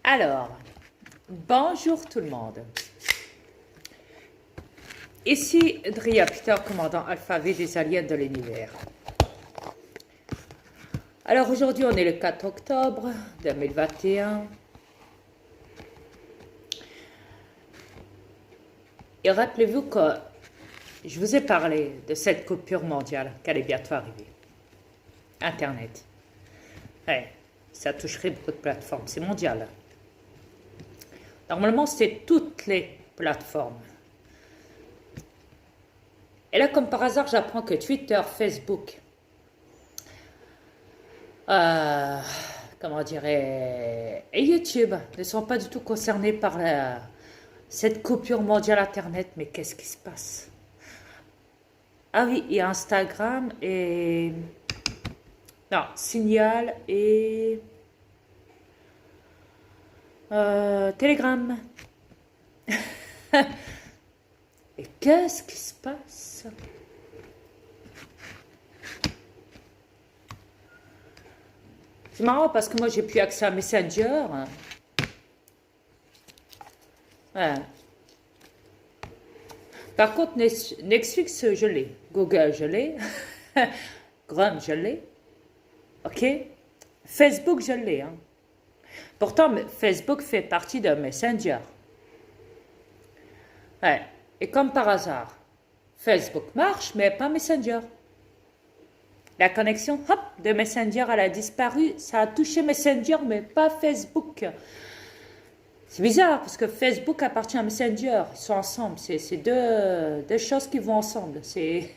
Alors, bonjour tout le monde. Ici Dria Peter, commandant alphabet des aliens de l'univers. Alors aujourd'hui, on est le 4 octobre 2021. Et rappelez-vous que je vous ai parlé de cette coupure mondiale qui allait bientôt arriver. Internet. Ouais, ça toucherait beaucoup de plateformes, c'est mondial. Normalement, c'est toutes les plateformes. Et là, comme par hasard, j'apprends que Twitter, Facebook, comment dirais, et YouTube ne sont pas du tout concernés par cette coupure mondiale Internet. Mais qu'est-ce qui se passe? Ah oui, il y a Instagram et... Non, Signal et... Telegram. Et qu'est-ce qui se passe? C'est marrant parce que moi j'ai plus accès à Messenger. Ouais. Par contre, Netflix, je l'ai. Google, je l'ai. Chrome, je l'ai. Ok. Facebook, je l'ai. Hein. Pourtant, Facebook fait partie de Messenger. Ouais. Et comme par hasard, Facebook marche, mais pas Messenger. La connexion, hop, de Messenger, elle a disparu. Ça a touché Messenger, mais pas Facebook. C'est bizarre, parce que Facebook appartient à Messenger. Ils sont ensemble. C'est deux choses qui vont ensemble. C'est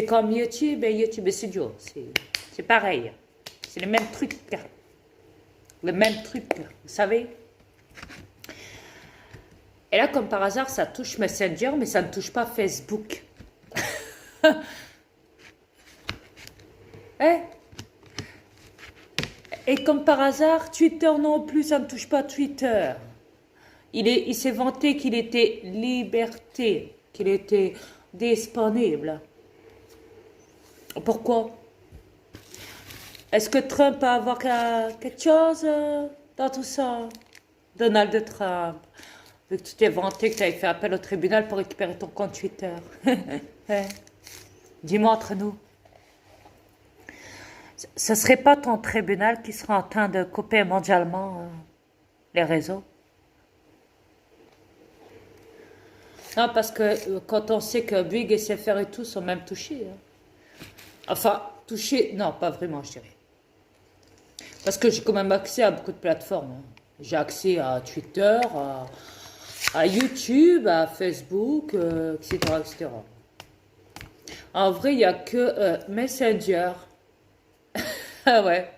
comme YouTube et YouTube Studio. C'est pareil. C'est le même truc. Le même truc, vous savez. Et là, comme par hasard, ça touche Messenger, mais ça ne touche pas Facebook. Eh? Et comme par hasard, Twitter non plus, ça ne touche pas Twitter. Il s'est vanté qu'il était liberté, qu'il était disponible. Pourquoi? Est-ce que Trump va avoir quelque chose dans tout ça? Donald Trump, vu que tu t'es vanté que tu avais fait appel au tribunal pour récupérer ton compte Twitter. Dis-moi entre nous. Ce ne serait pas ton tribunal qui sera en train de couper mondialement les réseaux? Non, parce que quand on sait que Big et SFR et tout sont même touchés. Hein. Enfin, touchés, non, pas vraiment, je dirais. Parce que j'ai quand même accès à beaucoup de plateformes. Hein. J'ai accès à Twitter, à YouTube, à Facebook, etc., etc. En vrai, il n'y a que Messenger. Ah ouais.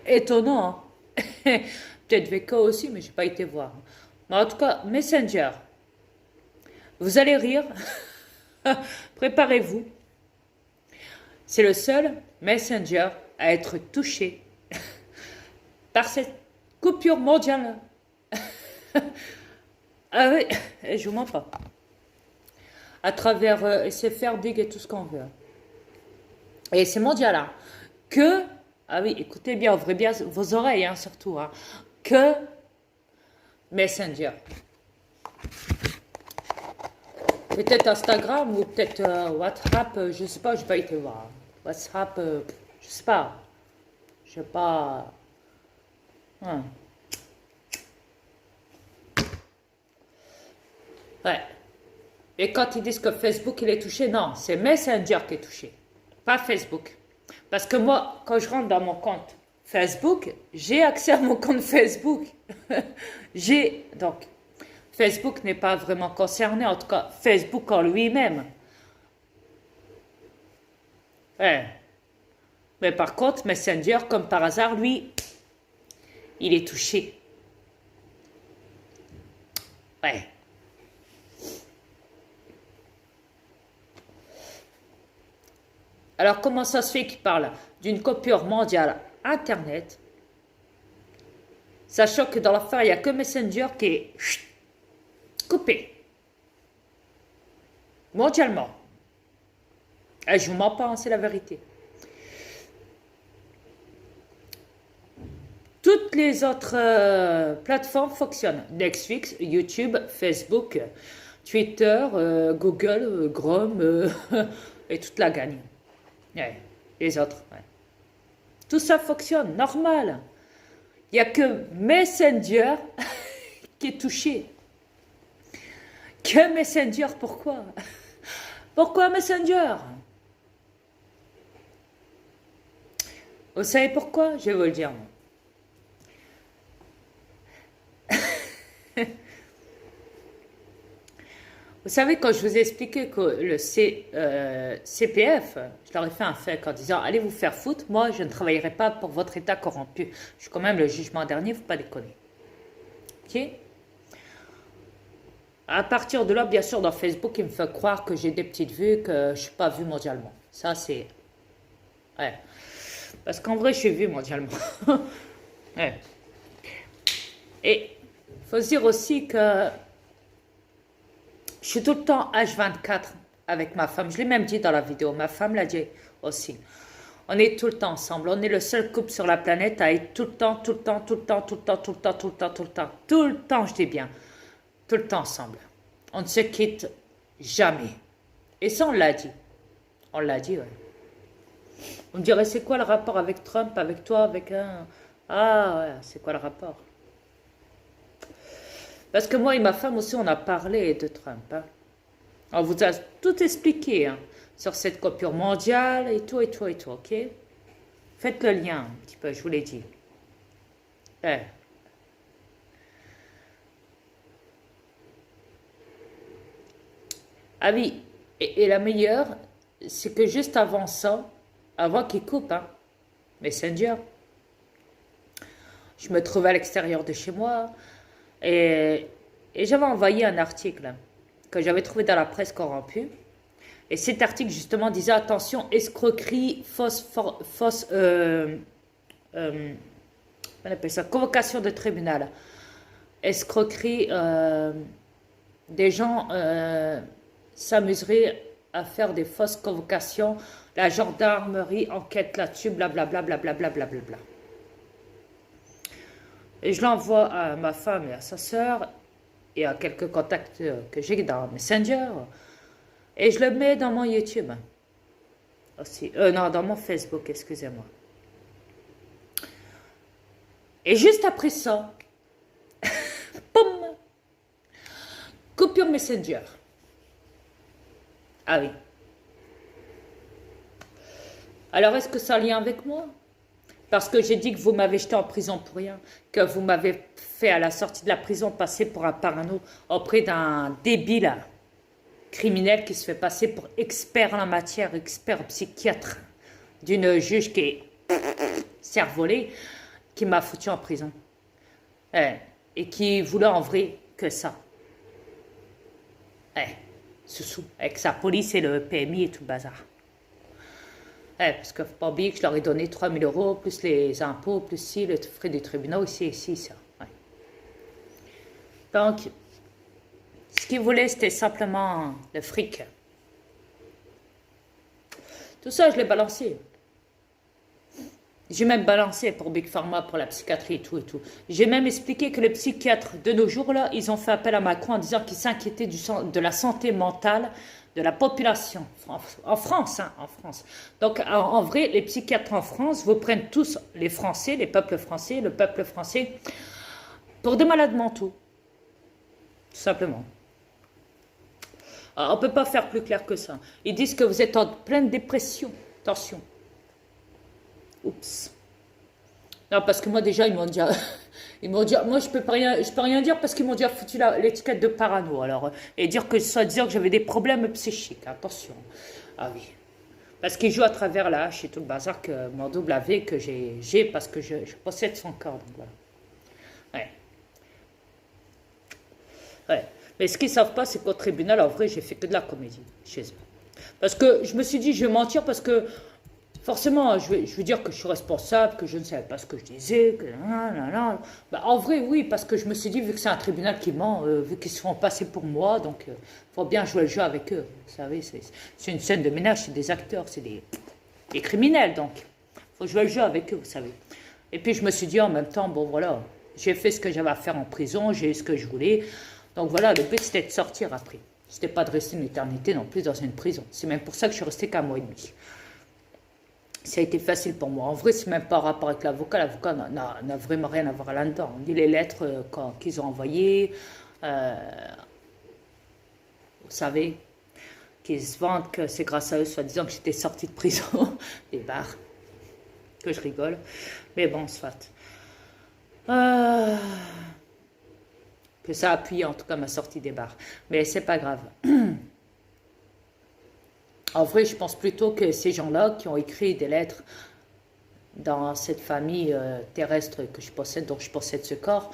Étonnant. Hein. Peut-être VK aussi, mais je n'ai pas été voir. Mais en tout cas, Messenger. Vous allez rire. Préparez-vous. C'est le seul Messenger à être touché par cette coupure mondiale. Ah oui, je vous mens pas. À travers SFR, Big et tout ce qu'on veut. Et c'est mondial, hein. Que, ah oui, écoutez bien, ouvrez bien vos oreilles, hein, surtout, hein, que Messenger. Peut-être Instagram ou peut-être WhatsApp, je sais pas, je n'ai pas été voir. WhatsApp, je sais pas. Je sais pas. Hein. Ouais. Et quand ils disent que Facebook il est touché, non, c'est Messenger qui est touché, pas Facebook. Parce que moi, quand je rentre dans mon compte Facebook, j'ai accès à mon compte Facebook. Donc, Facebook n'est pas vraiment concerné, en tout cas, Facebook en lui-même. Ouais. Mais par contre, Messenger, comme par hasard, lui, il est touché. Ouais. Alors, comment ça se fait qu'il parle d'une coupure mondiale Internet, sachant que dans l'affaire, il n'y a que Messenger qui est coupé mondialement. Et je ne vous mens pas, c'est la vérité. Toutes les autres plateformes fonctionnent. Netflix, YouTube, Facebook, Twitter, Google, Chrome et toute la gagne. Ouais, les autres. Ouais. Tout ça fonctionne, normal. Il n'y a que Messenger qui est touché. Que Messenger, pourquoi? Pourquoi Messenger? Vous savez pourquoi? Je vais vous le dire. Vous savez, quand je vous ai expliqué que le CPF, je leur ai fait un fake en disant « Allez vous faire foutre, moi je ne travaillerai pas pour votre État corrompu. Je suis quand même le jugement dernier, il ne faut pas déconner. » Ok? À partir de là, bien sûr, dans Facebook, il me fait croire que j'ai des petites vues, que je ne suis pas vue mondialement. Ça, c'est... Ouais. Parce qu'en vrai, je suis vue mondialement. Ouais. Et il faut se dire aussi que je suis tout le temps H24 avec ma femme. Je l'ai même dit dans la vidéo. Ma femme l'a dit aussi. On est tout le temps ensemble. On est le seul couple sur la planète à être tout le temps, tout le temps, tout le temps, tout le temps, tout le temps, tout le temps, tout le temps. Tout le temps, je dis bien. Tout le temps ensemble. On ne se quitte jamais. Et ça, on l'a dit. On l'a dit, ouais. On me dirait, c'est quoi le rapport avec Trump, avec toi, avec un... Ah, ouais, c'est quoi le rapport? Parce que moi et ma femme aussi, on a parlé de Trump. Hein. On vous a tout expliqué hein, sur cette coupure mondiale et tout, et tout, et tout, ok? Faites le lien un petit peu, je vous l'ai dit. Ouais. Ah oui, et la meilleure, c'est que juste avant ça, avant qu'il coupe, hein, Messenger, je me trouvais à l'extérieur de chez moi et j'avais envoyé un article que j'avais trouvé dans la presse corrompue. Et cet article, justement, disait attention, escroquerie, on appelle ça, convocation de tribunal. Escroquerie, des gens s'amuseraient à faire des fausses convocations. La gendarmerie enquête là-dessus, blablabla, blablabla, blablabla. Et je l'envoie à ma femme et à sa sœur et à quelques contacts que j'ai dans Messenger. Et je le mets dans mon YouTube aussi. Non, dans mon Facebook, excusez-moi. Et juste après ça, poum, coupure Messenger. Ah oui. Alors, est-ce que ça a un lien avec moi? Parce que j'ai dit que vous m'avez jeté en prison pour rien, que vous m'avez fait à la sortie de la prison passer pour un parano auprès d'un débile criminel qui se fait passer pour expert en la matière, expert psychiatre d'une juge qui est cervelée, qui m'a foutu en prison. Et qui voulait en vrai que ça. Ce sous, avec sa police et le PMI et tout le bazar. Parce que faut pas oublier que je leur ai donné 3 000 €, plus les impôts, plus si, le frais des tribunaux, ici, ça. Ouais. Donc, ce qu'ils voulaient, c'était simplement le fric. Tout ça, je l'ai balancé. J'ai même balancé pour Big Pharma, pour la psychiatrie et tout et tout. J'ai même expliqué que les psychiatres de nos jours, là, ils ont fait appel à Macron en disant qu'ils s'inquiétaient de la santé mentale de la population, en France, hein, en France. Donc, en vrai, les psychiatres en France vous prennent tous, les Français, le peuple français, pour des malades mentaux. Tout simplement. Alors, on ne peut pas faire plus clair que ça. Ils disent que vous êtes en pleine dépression. Attention. Oups. Non, parce que moi, déjà, ils m'ont dit... moi, je peux rien dire parce qu'ils m'ont déjà foutu l'étiquette de parano. Alors, et dire que soi-disant que j'avais des problèmes psychiques. Attention. Ah oui. Parce qu'ils jouent à travers la hache et tout le bazar que mon double AV que j'ai parce que je possède son corps. Donc voilà. Ouais. Mais ce qu'ils ne savent pas, c'est qu'au tribunal, en vrai, j'ai fait que de la comédie chez eux. Parce que je me suis dit, je vais mentir parce que forcément, je vais dire que je suis responsable, que je ne savais pas ce que je disais, que bah, en vrai, oui, parce que je me suis dit, vu que c'est un tribunal qui ment, vu qu'ils se font passer pour moi, donc il faut bien jouer le jeu avec eux. Vous savez, c'est une scène de ménage, c'est des acteurs, c'est des criminels, donc il faut jouer le jeu avec eux, vous savez. Et puis je me suis dit en même temps, bon voilà, j'ai fait ce que j'avais à faire en prison, j'ai eu ce que je voulais. Donc voilà, le but c'était de sortir après. C'était pas de rester une éternité non plus dans une prison. C'est même pour ça que je suis restée qu'un mois et demi. Ça a été facile pour moi. En vrai, c'est même pas en rapport avec l'avocat. L'avocat n'a vraiment rien à voir là-dedans. On lit les lettres qu'ils ont envoyées. Vous savez, qu'ils se vantent que c'est grâce à eux, soi-disant, que j'étais sortie de prison, des bars, que je rigole. Mais bon, soit. Que ça a appuyé en tout cas ma sortie des bars. Mais c'est pas grave. En vrai, je pense plutôt que ces gens-là qui ont écrit des lettres dans cette famille terrestre que je possède, dont je possède ce corps,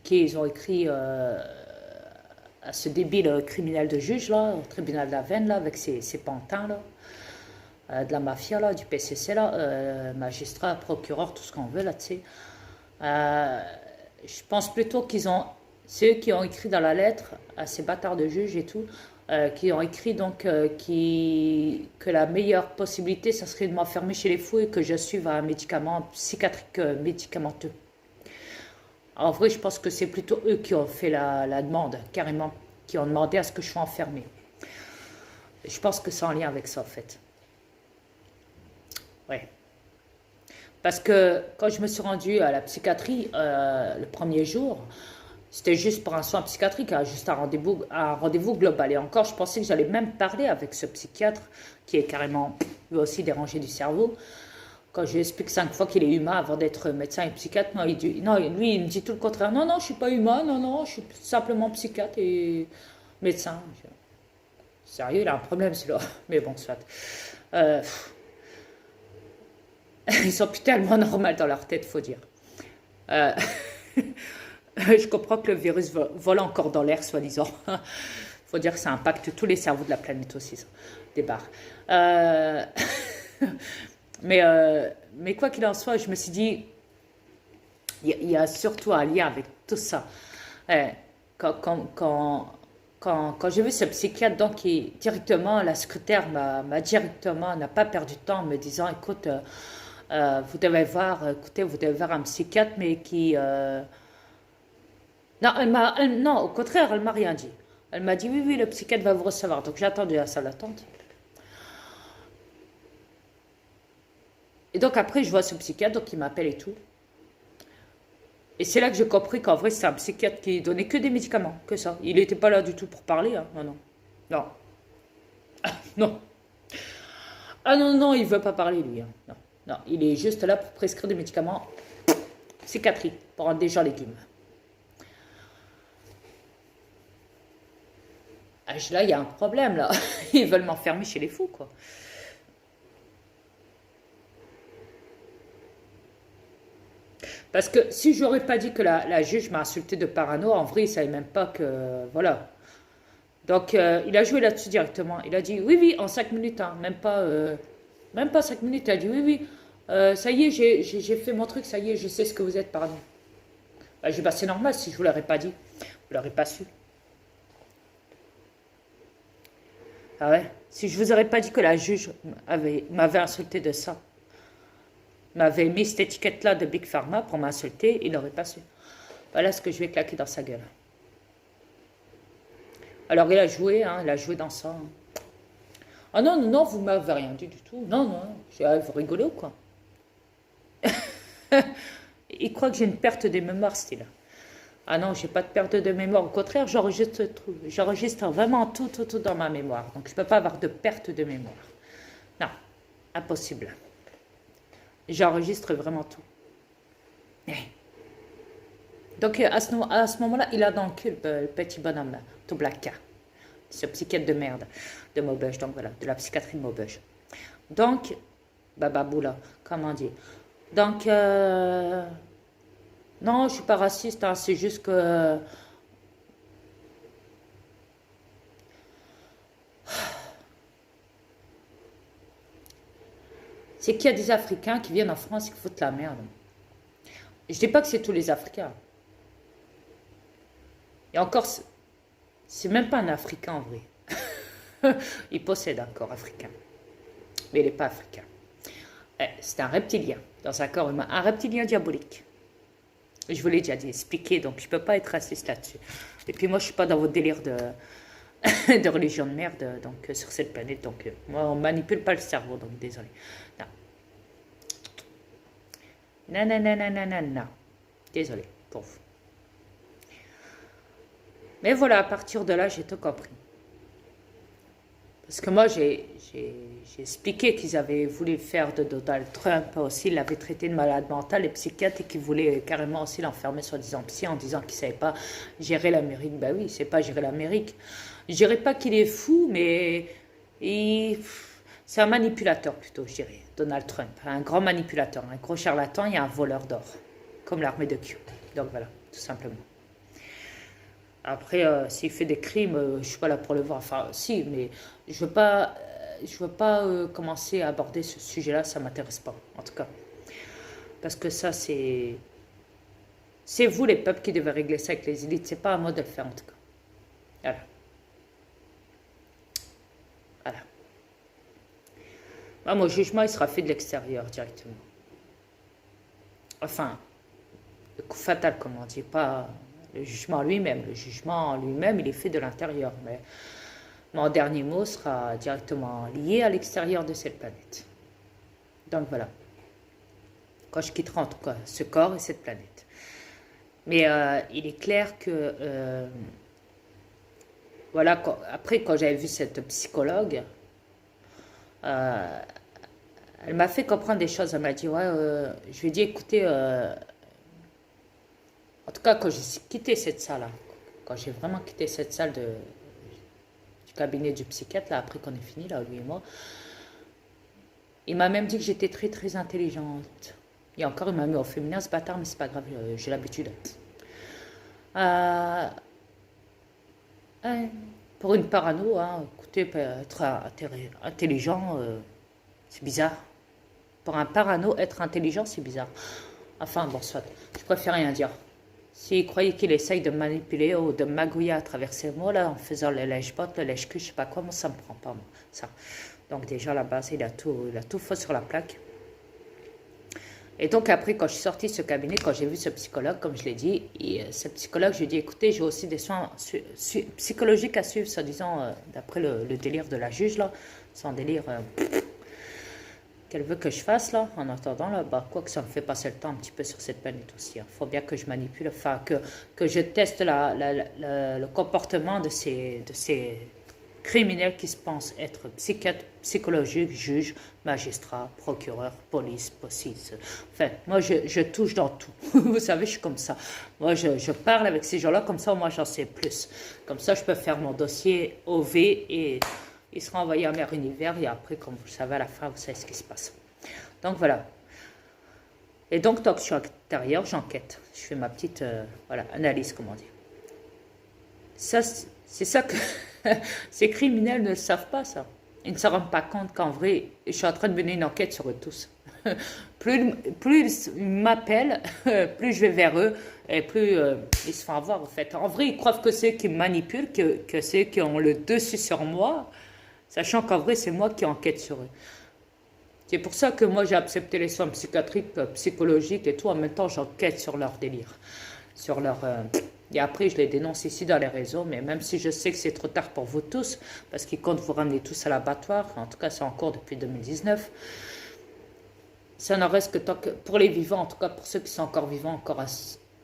qu'ils ont écrit à ce débile criminel de juge, là, au tribunal de la Veine, là, avec ses pantins, là, de la mafia, là, du PCC, là, magistrat, procureur, tout ce qu'on veut, là, tu sais. Je pense plutôt qu'ils ont, c'est eux qui ont écrit dans la lettre à ces bâtards de juges et tout, qui ont écrit donc que la meilleure possibilité, ça serait de m'enfermer chez les fous et que je suive un médicament psychiatrique médicamenteux. En vrai, je pense que c'est plutôt eux qui ont fait la demande, carrément, qui ont demandé à ce que je sois enfermé. Je pense que c'est en lien avec ça, en fait. Ouais. Parce que quand je me suis rendue à la psychiatrie le premier jour, c'était juste pour un soin psychiatrique, hein, juste un rendez-vous global. Et encore, je pensais que j'allais même parler avec ce psychiatre qui est carrément, lui aussi, dérangé du cerveau. Quand je lui explique 5 fois qu'il est humain avant d'être médecin et psychiatre, non, lui, il me dit tout le contraire. Non, non, je ne suis pas humain, non, non, je suis simplement psychiatre et médecin. Sérieux, il a un problème, celui-là. Mais bon, soit. Ils sont plus tellement normaux dans leur tête, faut dire. Je comprends que le virus vole encore dans l'air, soi-disant. Faut dire que ça impacte tous les cerveaux de la planète aussi, ça. Des barres. Mais quoi qu'il en soit, je me suis dit, il y a surtout un lien avec tout ça. Quand j'ai vu ce psychiatre, donc directement, la secrétaire n'a pas perdu de temps en me disant, écoute, vous devez voir un psychiatre, mais qui... Non, au contraire, elle m'a rien dit. Elle m'a dit, oui, oui, le psychiatre va vous recevoir. Donc j'ai attendu à la salle d'attente. Et donc après, je vois ce psychiatre, donc il m'appelle et tout. Et c'est là que j'ai compris qu'en vrai, c'est un psychiatre qui donnait que des médicaments, que ça. Il n'était pas là du tout pour parler, hein. Non, non. Non. Ah, non. Ah non, non, il ne veut pas parler, lui, hein. Non, non, il est juste là pour prescrire des médicaments psychiatrie, pour rendre des gens légumes. Ah, là, il y a un problème, là. Ils veulent m'enfermer chez les fous, quoi. Parce que si je n'aurais pas dit que la juge m'a insulté de parano, en vrai, il ne savait même pas que... Voilà. Donc, il a joué là-dessus directement. Il a dit, oui, oui, en 5 minutes, hein, même pas 5 minutes. Il a dit, oui, oui, ça y est, j'ai fait mon truc, ça y est, je sais ce que vous êtes, pardon. Bah, j'ai dit, bah, c'est normal, si je ne vous l'aurais pas dit, vous ne l'aurez pas su. Ah ouais, si je ne vous aurais pas dit que la juge m'avait insulté de ça, m'avait mis cette étiquette-là de Big Pharma pour m'insulter, il n'aurait pas su. Voilà ce que je vais claquer dans sa gueule. Alors il a joué dans ça. Ah non, non, non, vous ne m'avez rien dit du tout. Non, non, vous rigolez ou quoi? Il croit que j'ai une perte de mémoire, style. Ah non, j'ai pas de perte de mémoire. Au contraire, j'enregistre vraiment tout dans ma mémoire. Donc je ne peux pas avoir de perte de mémoire. Non, impossible. J'enregistre vraiment tout. Donc à ce moment-là, il a dans le cul le petit bonhomme, tout blacka. Ce psychiatre de merde de Maubeuge, donc voilà, de la psychiatrie de Maubeuge. Donc, bababoula, comment dire. Donc, non, je suis pas raciste, hein, c'est juste que... C'est qu'il y a des Africains qui viennent en France et qui foutent la merde. Je dis pas que c'est tous les Africains. Et encore, c'est même pas un Africain en vrai. Il possède un corps africain. Mais il n'est pas africain. C'est un reptilien. dans un corps humain, un reptilien diabolique. Je vous l'ai déjà dit, expliqué, donc je ne peux pas être raciste là-dessus. Et puis moi, je ne suis pas dans votre délire de, de religion de merde donc, sur cette planète. Donc moi, on ne manipule pas le cerveau, donc désolé. Non. Non, non, non, non, non, non, non. Désolé pour vous. Mais voilà, à partir de là, j'ai tout compris. Parce que moi, j'ai expliqué qu'ils avaient voulu faire de Donald Trump aussi, il l'avait traité de malade mental et psychiatre et qu'ils voulaient carrément aussi l'enfermer soi-disant psy en disant qu'il ne savait pas gérer l'Amérique. Ben oui, il ne sait pas gérer l'Amérique. Je dirais pas qu'il est fou, mais c'est un manipulateur plutôt, je dirais, Donald Trump. Un grand manipulateur, un gros charlatan et un voleur d'or, comme l'armée de Q. Donc voilà, tout simplement. Après, s'il fait des crimes, je ne suis pas là pour le voir. Enfin, si, mais je veux pas commencer à aborder ce sujet-là, ça ne m'intéresse pas, en tout cas. Parce que ça, c'est vous, les peuples, qui devez régler ça avec les élites. C'est pas à moi de le faire, en tout cas. Voilà. Voilà. Moi, mon jugement, il sera fait de l'extérieur, directement. Enfin, le coup fatal, comme on dit, pas... Le jugement lui-même. Le jugement lui-même, il est fait de l'intérieur. Mais mon dernier mot sera directement lié à l'extérieur de cette planète. Donc voilà. Quand je quitterai en tout cas ce corps et cette planète. Mais il est clair que... voilà, après quand j'avais vu cette psychologue, elle m'a fait comprendre des choses. Elle m'a dit, ouais, je lui ai dit, écoutez... en tout cas, quand j'ai quitté cette salle, quand j'ai vraiment quitté cette salle du cabinet du psychiatre, là, après qu'on ait fini, là, lui et moi, il m'a même dit que j'étais très, très intelligente. Et encore, il m'a mis au féminin, ce bâtard, mais c'est pas grave, j'ai l'habitude. Pour une parano, hein, écoutez, être intelligent, c'est bizarre. Pour un parano, être intelligent, c'est bizarre. Enfin, bon, soit, je préfère rien dire. S'il croyait qu'il essaye de me manipuler ou de magouiller à travers ces mots là, en faisant le lèche-botte, le lèche-cul, je sais pas quoi, moi ça me prend pas, moi, ça. Donc déjà, à la base, il a tout faux sur la plaque. Et donc après, quand je suis sortie de ce cabinet, quand j'ai vu ce psychologue, comme je l'ai dit, ce psychologue, je lui ai dit, écoutez, j'ai aussi des soins psychologiques à suivre, soi-disant, d'après le délire de la juge, là, son délire... qu'elle veut que je fasse là, en attendant là, bah, quoi que ça me fait passer le temps un petit peu sur cette planète aussi. Il faut bien que je manipule, enfin que je teste le comportement de ces criminels qui se pensent être psychiatres, psychologiques, juges, magistrats, procureurs, police, possis. Enfin, moi je touche dans tout. Vous savez, je suis comme ça. Moi je parle avec ces gens-là, comme ça moi j'en sais plus. Comme ça je peux faire mon dossier OV et... il sera envoyé à Mère Univers et après, comme vous le savez, à la fin, vous savez ce qui se passe. Donc voilà. Et donc, tant que je suis à l'extérieur, j'enquête. Je fais ma petite voilà, analyse, comme on dit. Ça, c'est ça que ces criminels ne le savent pas, ça. Ils ne se rendent pas compte qu'en vrai, je suis en train de mener une enquête sur eux tous. plus ils m'appellent, plus je vais vers eux, et plus ils se font avoir, en fait. En vrai, ils croient que c'est eux qui me manipulent, que c'est eux qui ont le dessus sur moi, sachant qu'en vrai, c'est moi qui enquête sur eux. C'est pour ça que moi, j'ai accepté les soins psychiatriques, psychologiques et tout. En même temps, j'enquête sur leur délire. Sur leur... Et après, je les dénonce ici dans les réseaux. Mais même si je sais que c'est trop tard pour vous tous, parce qu'ils comptent vous ramener tous à l'abattoir, en tout cas, c'est en cours depuis 2019, ça n'en reste que tant que... Pour les vivants, en tout cas, pour ceux qui sont encore vivants, encore à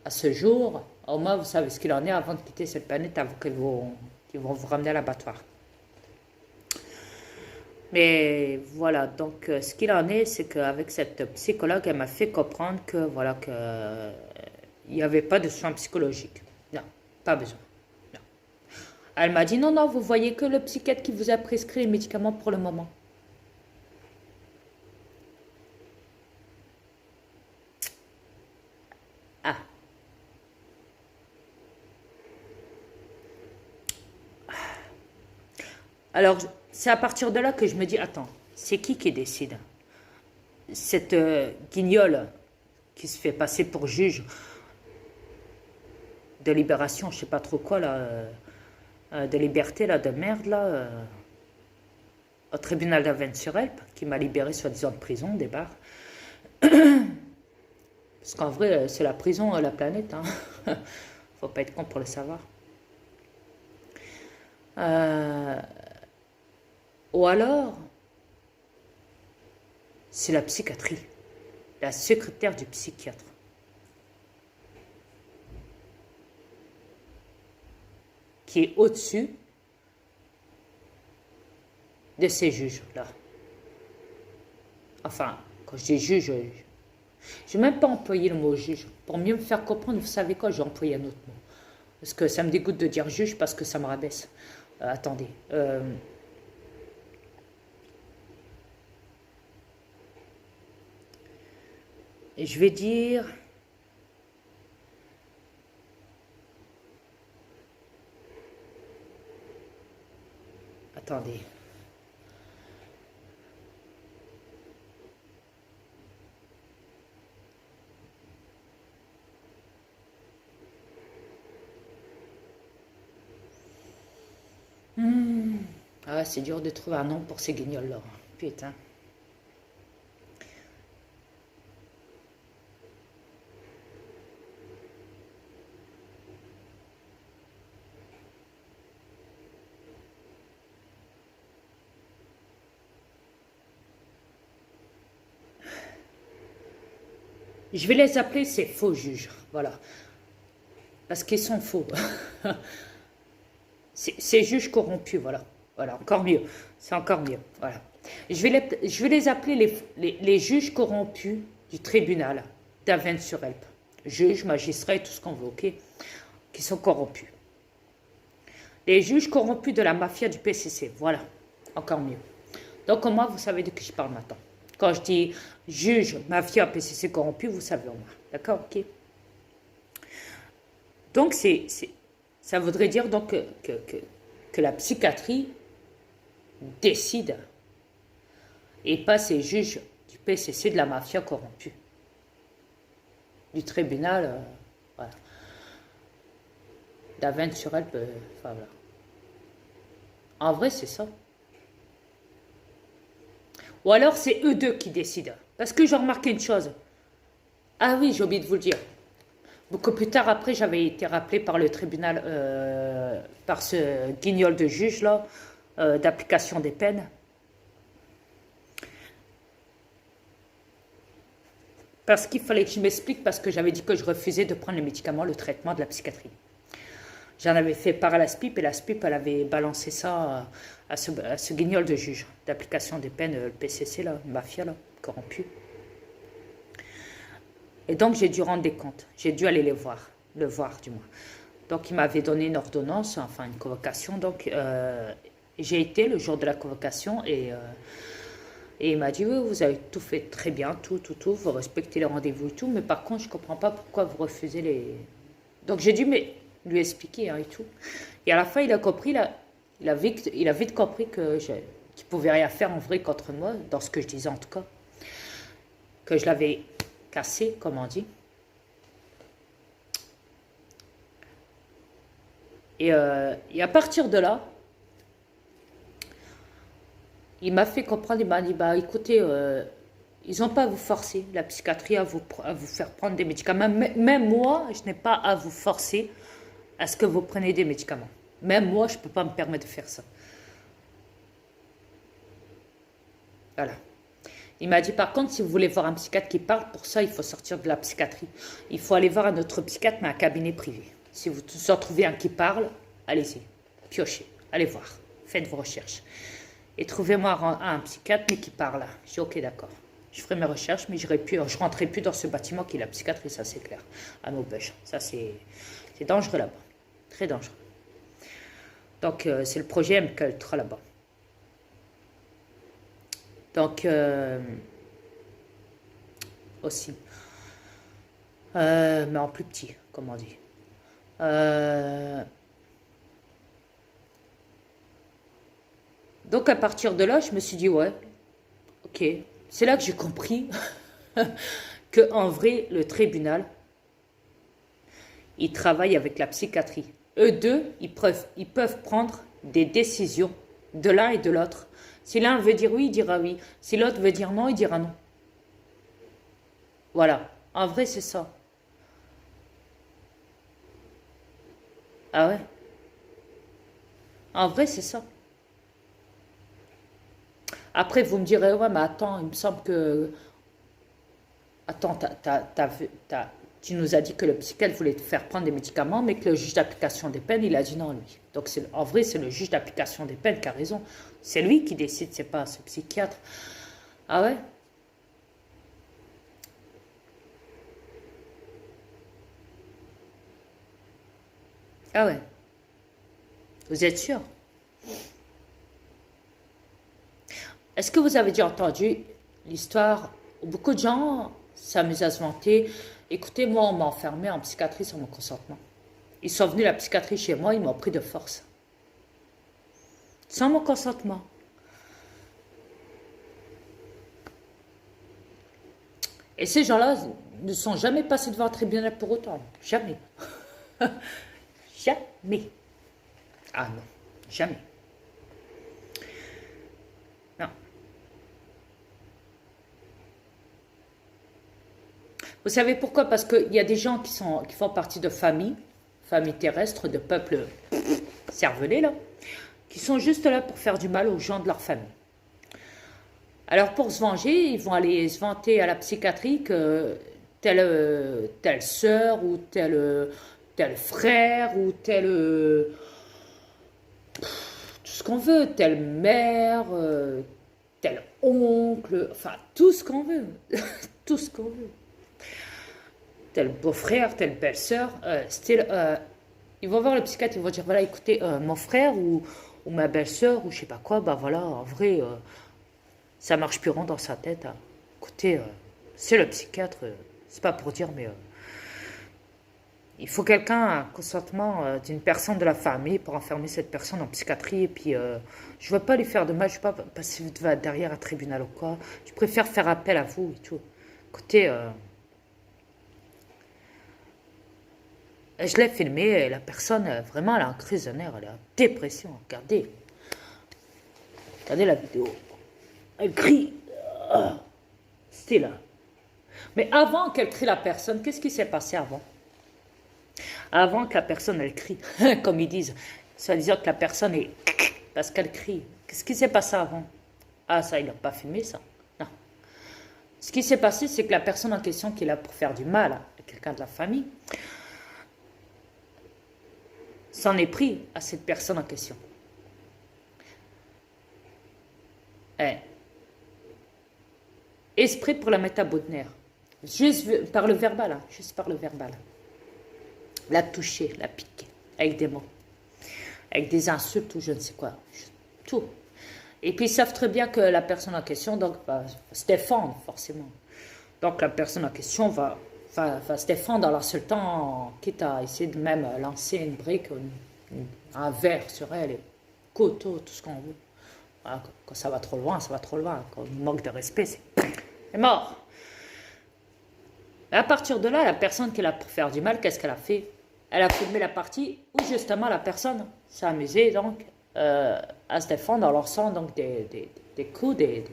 ce jour, au moins, vous savez ce qu'il en est avant de quitter cette planète, avant qu'ils vont vous ramener à l'abattoir. Mais voilà, donc ce qu'il en est, c'est qu'avec cette psychologue, elle m'a fait comprendre que voilà, que il n'y avait pas de soins psychologiques. Non, pas besoin. Non. Elle m'a dit non, non, vous voyez que le psychiatre qui vous a prescrit les médicaments pour le moment. Ah. Alors, c'est à partir de là que je me dis, attends, c'est qui décide? Cette guignole qui se fait passer pour juge de libération, je sais pas trop quoi, là, de liberté, là, de merde, là, au tribunal d'Avesnes-sur-Helpe, qui m'a libéré soi-disant de prison, des barres. Parce qu'en vrai, c'est la prison, la planète. Hein. Faut pas être con pour le savoir. Ou alors, c'est la psychiatrie. La secrétaire du psychiatre. Qui est au-dessus de ces juges-là. Enfin, quand je dis juge, je n'ai même pas employé le mot juge. Pour mieux me faire comprendre, vous savez quoi, j'ai employé un autre mot. Parce que ça me dégoûte de dire juge parce que ça me rabaisse. Attendez. Et je vais dire... Attendez. Ah, c'est dur de trouver un nom pour ces guignols-là. Putain. Je vais les appeler ces faux juges. Voilà. Parce qu'ils sont faux. Ces juges corrompus, voilà. Voilà, encore mieux. C'est encore mieux. Voilà. Je vais les appeler les juges corrompus du tribunal d'Avennes-sur-Helpe. Juges, magistrats et tout ce qu'on veut, ok? Qui sont corrompus. Les juges corrompus de la mafia du PCC. Voilà. Encore mieux. Donc, au moins, vous savez de qui je parle maintenant. Quand je dis juge, mafia, PCC corrompu, vous savez au moins. D'accord? Ok. Donc, ça voudrait dire donc que la psychiatrie décide et pas ces juges du PCC de la mafia corrompue. Du tribunal, voilà. d'Avennes-sur-Helpe, enfin voilà. En vrai, c'est ça. Ou alors, c'est eux deux qui décident. Parce que j'ai remarqué une chose. Ah oui, j'ai oublié de vous le dire. Beaucoup plus tard, après, j'avais été rappelé par le tribunal, par ce guignol de juge, là, d'application des peines. Parce qu'il fallait que je m'explique, parce que j'avais dit que je refusais de prendre les médicaments, le traitement de la psychiatrie. J'en avais fait part à la SPIP, et la SPIP, elle avait balancé ça à ce guignol de juge d'application des peines, le PCC, là, mafia, là, corrompu. Et donc, j'ai dû rendre des comptes. J'ai dû aller le voir du moins. Donc, il m'avait donné une ordonnance, enfin une convocation. Donc, j'ai été le jour de la convocation et il m'a dit, oui, vous avez tout fait très bien, tout, vous respectez les rendez-vous et tout, mais par contre, je ne comprends pas pourquoi vous refusez les... Donc, j'ai dû lui expliquer hein, et tout. Et à la fin, il a compris, il a vite compris qu'il ne pouvait rien faire en vrai contre moi, dans ce que je disais en tout cas. Que je l'avais cassé, comme on dit. Et à partir de là, il m'a fait comprendre, il m'a dit, bah écoutez, ils n'ont pas à vous forcer, la psychiatrie, à vous faire prendre des médicaments. Même moi, je n'ai pas à vous forcer à ce que vous preniez des médicaments. Même moi, je ne peux pas me permettre de faire ça. Voilà. Il m'a dit, par contre, si vous voulez voir un psychiatre qui parle, pour ça, il faut sortir de la psychiatrie. Il faut aller voir un autre psychiatre, mais un cabinet privé. Si vous en trouvez un qui parle, allez-y, piochez, allez voir, faites vos recherches. Et trouvez-moi un psychiatre, mais qui parle. Je dis, ok, d'accord. Je ferai mes recherches, mais je ne rentrerai plus dans ce bâtiment qui est la psychiatrie, ça c'est clair. À Maubeuge. Ça, c'est dangereux là-bas. Très dangereux. Donc, c'est le projet MK Ultra là-bas. Donc, aussi. Mais en plus petit, comme on dit. Donc, à partir de là, je me suis dit, ouais, ok. C'est là que j'ai compris qu'en vrai, le tribunal, il travaille avec la psychiatrie. Eux deux, ils peuvent prendre des décisions de l'un et de l'autre. Si l'un veut dire oui, il dira oui. Si l'autre veut dire non, il dira non. Voilà. En vrai, c'est ça. Ah ouais. En vrai, c'est ça. Après, vous me direz, ouais, mais attends, il me semble que... Attends, tu nous as dit que le psychiatre voulait te faire prendre des médicaments, mais que le juge d'application des peines, il a dit non, lui. Donc, en vrai, c'est le juge d'application des peines qui a raison. C'est lui qui décide, c'est pas ce psychiatre. Ah ouais? Ah ouais. Vous êtes sûr? Est-ce que vous avez déjà entendu l'histoire où beaucoup de gens s'amusent à se vanter? Écoutez, moi, on m'a enfermé en psychiatrie sans mon consentement. Ils sont venus à la psychiatrie chez moi, ils m'ont pris de force. Sans mon consentement. Et ces gens-là ne sont jamais passés devant un tribunal pour autant. Jamais. Jamais. Ah non, jamais. Non. Vous savez pourquoi? Parce qu'il y a des gens qui font partie de familles terrestres, de peuples cervelés, là, qui sont juste là pour faire du mal aux gens de leur famille. Alors pour se venger, ils vont aller se vanter à la psychiatrie que telle sœur ou tel frère ou tout ce qu'on veut, telle mère, tel oncle, enfin tout ce qu'on veut, tout ce qu'on veut. Tel beau-frère, telle belle-sœur, ils vont voir le psychiatre, ils vont dire, voilà, écoutez, mon frère ou ma belle-sœur ou je sais pas quoi, bah voilà, en vrai, ça marche plus rond dans sa tête. Hein. Écoutez, c'est le psychiatre, c'est pas pour dire, mais il faut quelqu'un, un consentement d'une personne de la famille pour enfermer cette personne en psychiatrie. Et puis, je veux pas lui faire de mal, je veux pas passer derrière un tribunal ou quoi. Je préfère faire appel à vous et tout. Écoutez, je l'ai filmé et la personne, vraiment, elle a un crise de nerfs, elle est en dépression. Regardez. Regardez la vidéo. Elle crie. C'était là. Mais avant qu'elle crie la personne, qu'est-ce qui s'est passé avant? Avant que la personne, elle crie, comme ils disent, soi-disant que la personne est... parce qu'elle crie. Qu'est-ce qui s'est passé avant? Ah, ça, il n'a pas filmé, ça. Non. Ce qui s'est passé, c'est que la personne en question qui est là pour faire du mal à quelqu'un de la famille, s'en est pris à cette personne en question. Esprit pour la mettre à bout de nerfs. Juste par le verbal, hein, juste par le verbal. La toucher, la piquer, avec des mots, avec des insultes ou je ne sais quoi, tout. Et puis ils savent très bien que la personne en question donc, va se défendre forcément. Donc la personne en question va se défendre en l'insultant, quitte à essayer de même lancer une brique, un verre sur elle, et couteau, tout ce qu'on veut. Voilà, quand ça va trop loin, ça va trop loin. Quand on manque de respect, c'est mort. Et à partir de là, la personne qui est là pour faire du mal, qu'est-ce qu'elle a fait? Elle a filmé la partie où justement la personne s'est amusée donc à se défendre en lançant donc des coups, des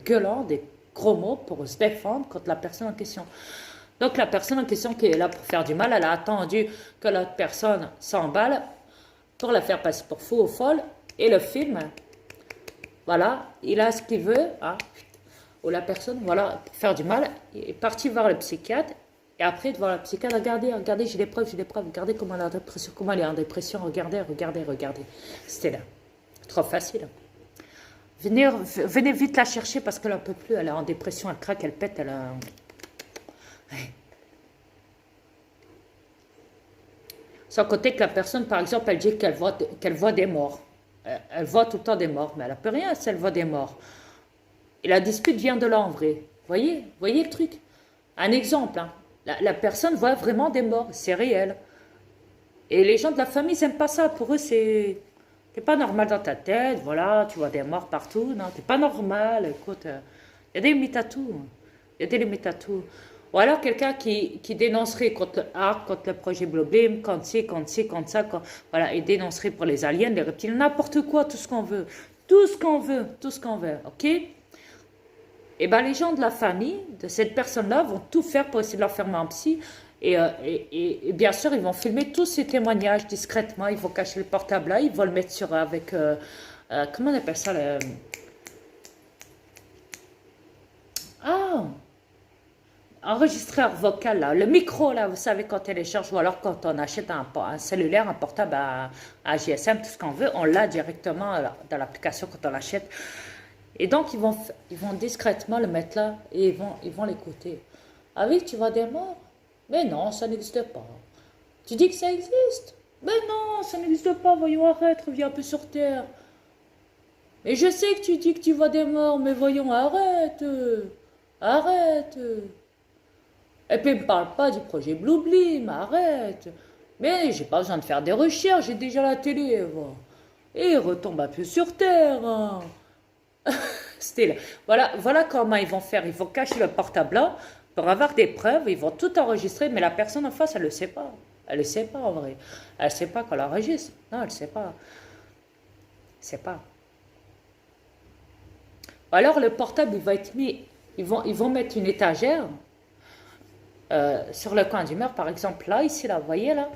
gueulants, des gros mots pour se défendre contre la personne en question. Donc la personne en question qui est là pour faire du mal, elle a attendu que l'autre personne s'emballe pour la faire passer pour fou ou folle et le film, voilà, il a ce qu'il veut, hein, ou la personne, voilà, pour faire du mal, est parti voir le psychiatre. Et après, devant la psychiatre, regardez, j'ai des preuves, regardez comment elle est en dépression, regardez. C'était là. Trop facile. Venez vite la chercher parce qu'elle n'en peut plus, elle est en dépression, elle craque, elle pète, elle a... Ouais. Sans côté que la personne, par exemple, elle dit qu'elle voit des morts. Elle voit tout le temps des morts, mais elle n'a plus rien si elle voit des morts. Et la dispute vient de là en vrai. Voyez le truc? Un exemple, hein. La personne voit vraiment des morts, c'est réel. Et les gens de la famille, ils n'aiment pas ça. Pour eux, c'est... T'es pas normal dans ta tête, voilà, tu vois des morts partout. Non, t'es pas normal, écoute. Il y a des limites à tout. Il y a des limites à tout. Ou alors quelqu'un qui dénoncerait contre le ARC, contre le projet Blue Beam, contre ça, voilà, et dénoncerait pour les aliens, les reptiles, n'importe quoi, tout ce qu'on veut. Tout ce qu'on veut, ok? Et ben les gens de la famille de cette personne-là vont tout faire pour essayer de l'enfermer en psy. Et bien sûr, ils vont filmer tous ces témoignages discrètement. Ils vont cacher le portable là, ils vont le mettre sur avec comment on appelle ça ah, enregistreur vocal là, le micro là, vous savez quand on télécharge ou alors quand on achète un cellulaire, un portable à GSM, tout ce qu'on veut, on l'a directement dans l'application quand on l'achète. Et donc ils vont discrètement le mettre là et ils vont l'écouter. Ah oui, tu vois des morts? Mais non, ça n'existe pas. Tu dis que ça existe? Mais non, ça n'existe pas, voyons, arrête, reviens un peu sur Terre. Mais je sais que tu dis que tu vois des morts, mais voyons, arrête. Arrête. Et puis, ne me parle pas du projet Blue Blim, arrête. Mais j'ai pas besoin de faire des recherches, j'ai déjà la télé, va. Et il retombe un peu sur Terre. Hein. C'était là. Voilà comment ils vont faire. Ils vont cacher le portable là pour avoir des preuves. Ils vont tout enregistrer, mais la personne en face, elle ne le sait pas. Elle ne sait pas en vrai. Elle ne sait pas qu'on l'enregistre. Non, elle ne sait pas. Elle ne sait pas. Alors le portable, il va être mis. Ils vont mettre une étagère sur le coin du mur, par exemple là, ici, là, vous voyez là.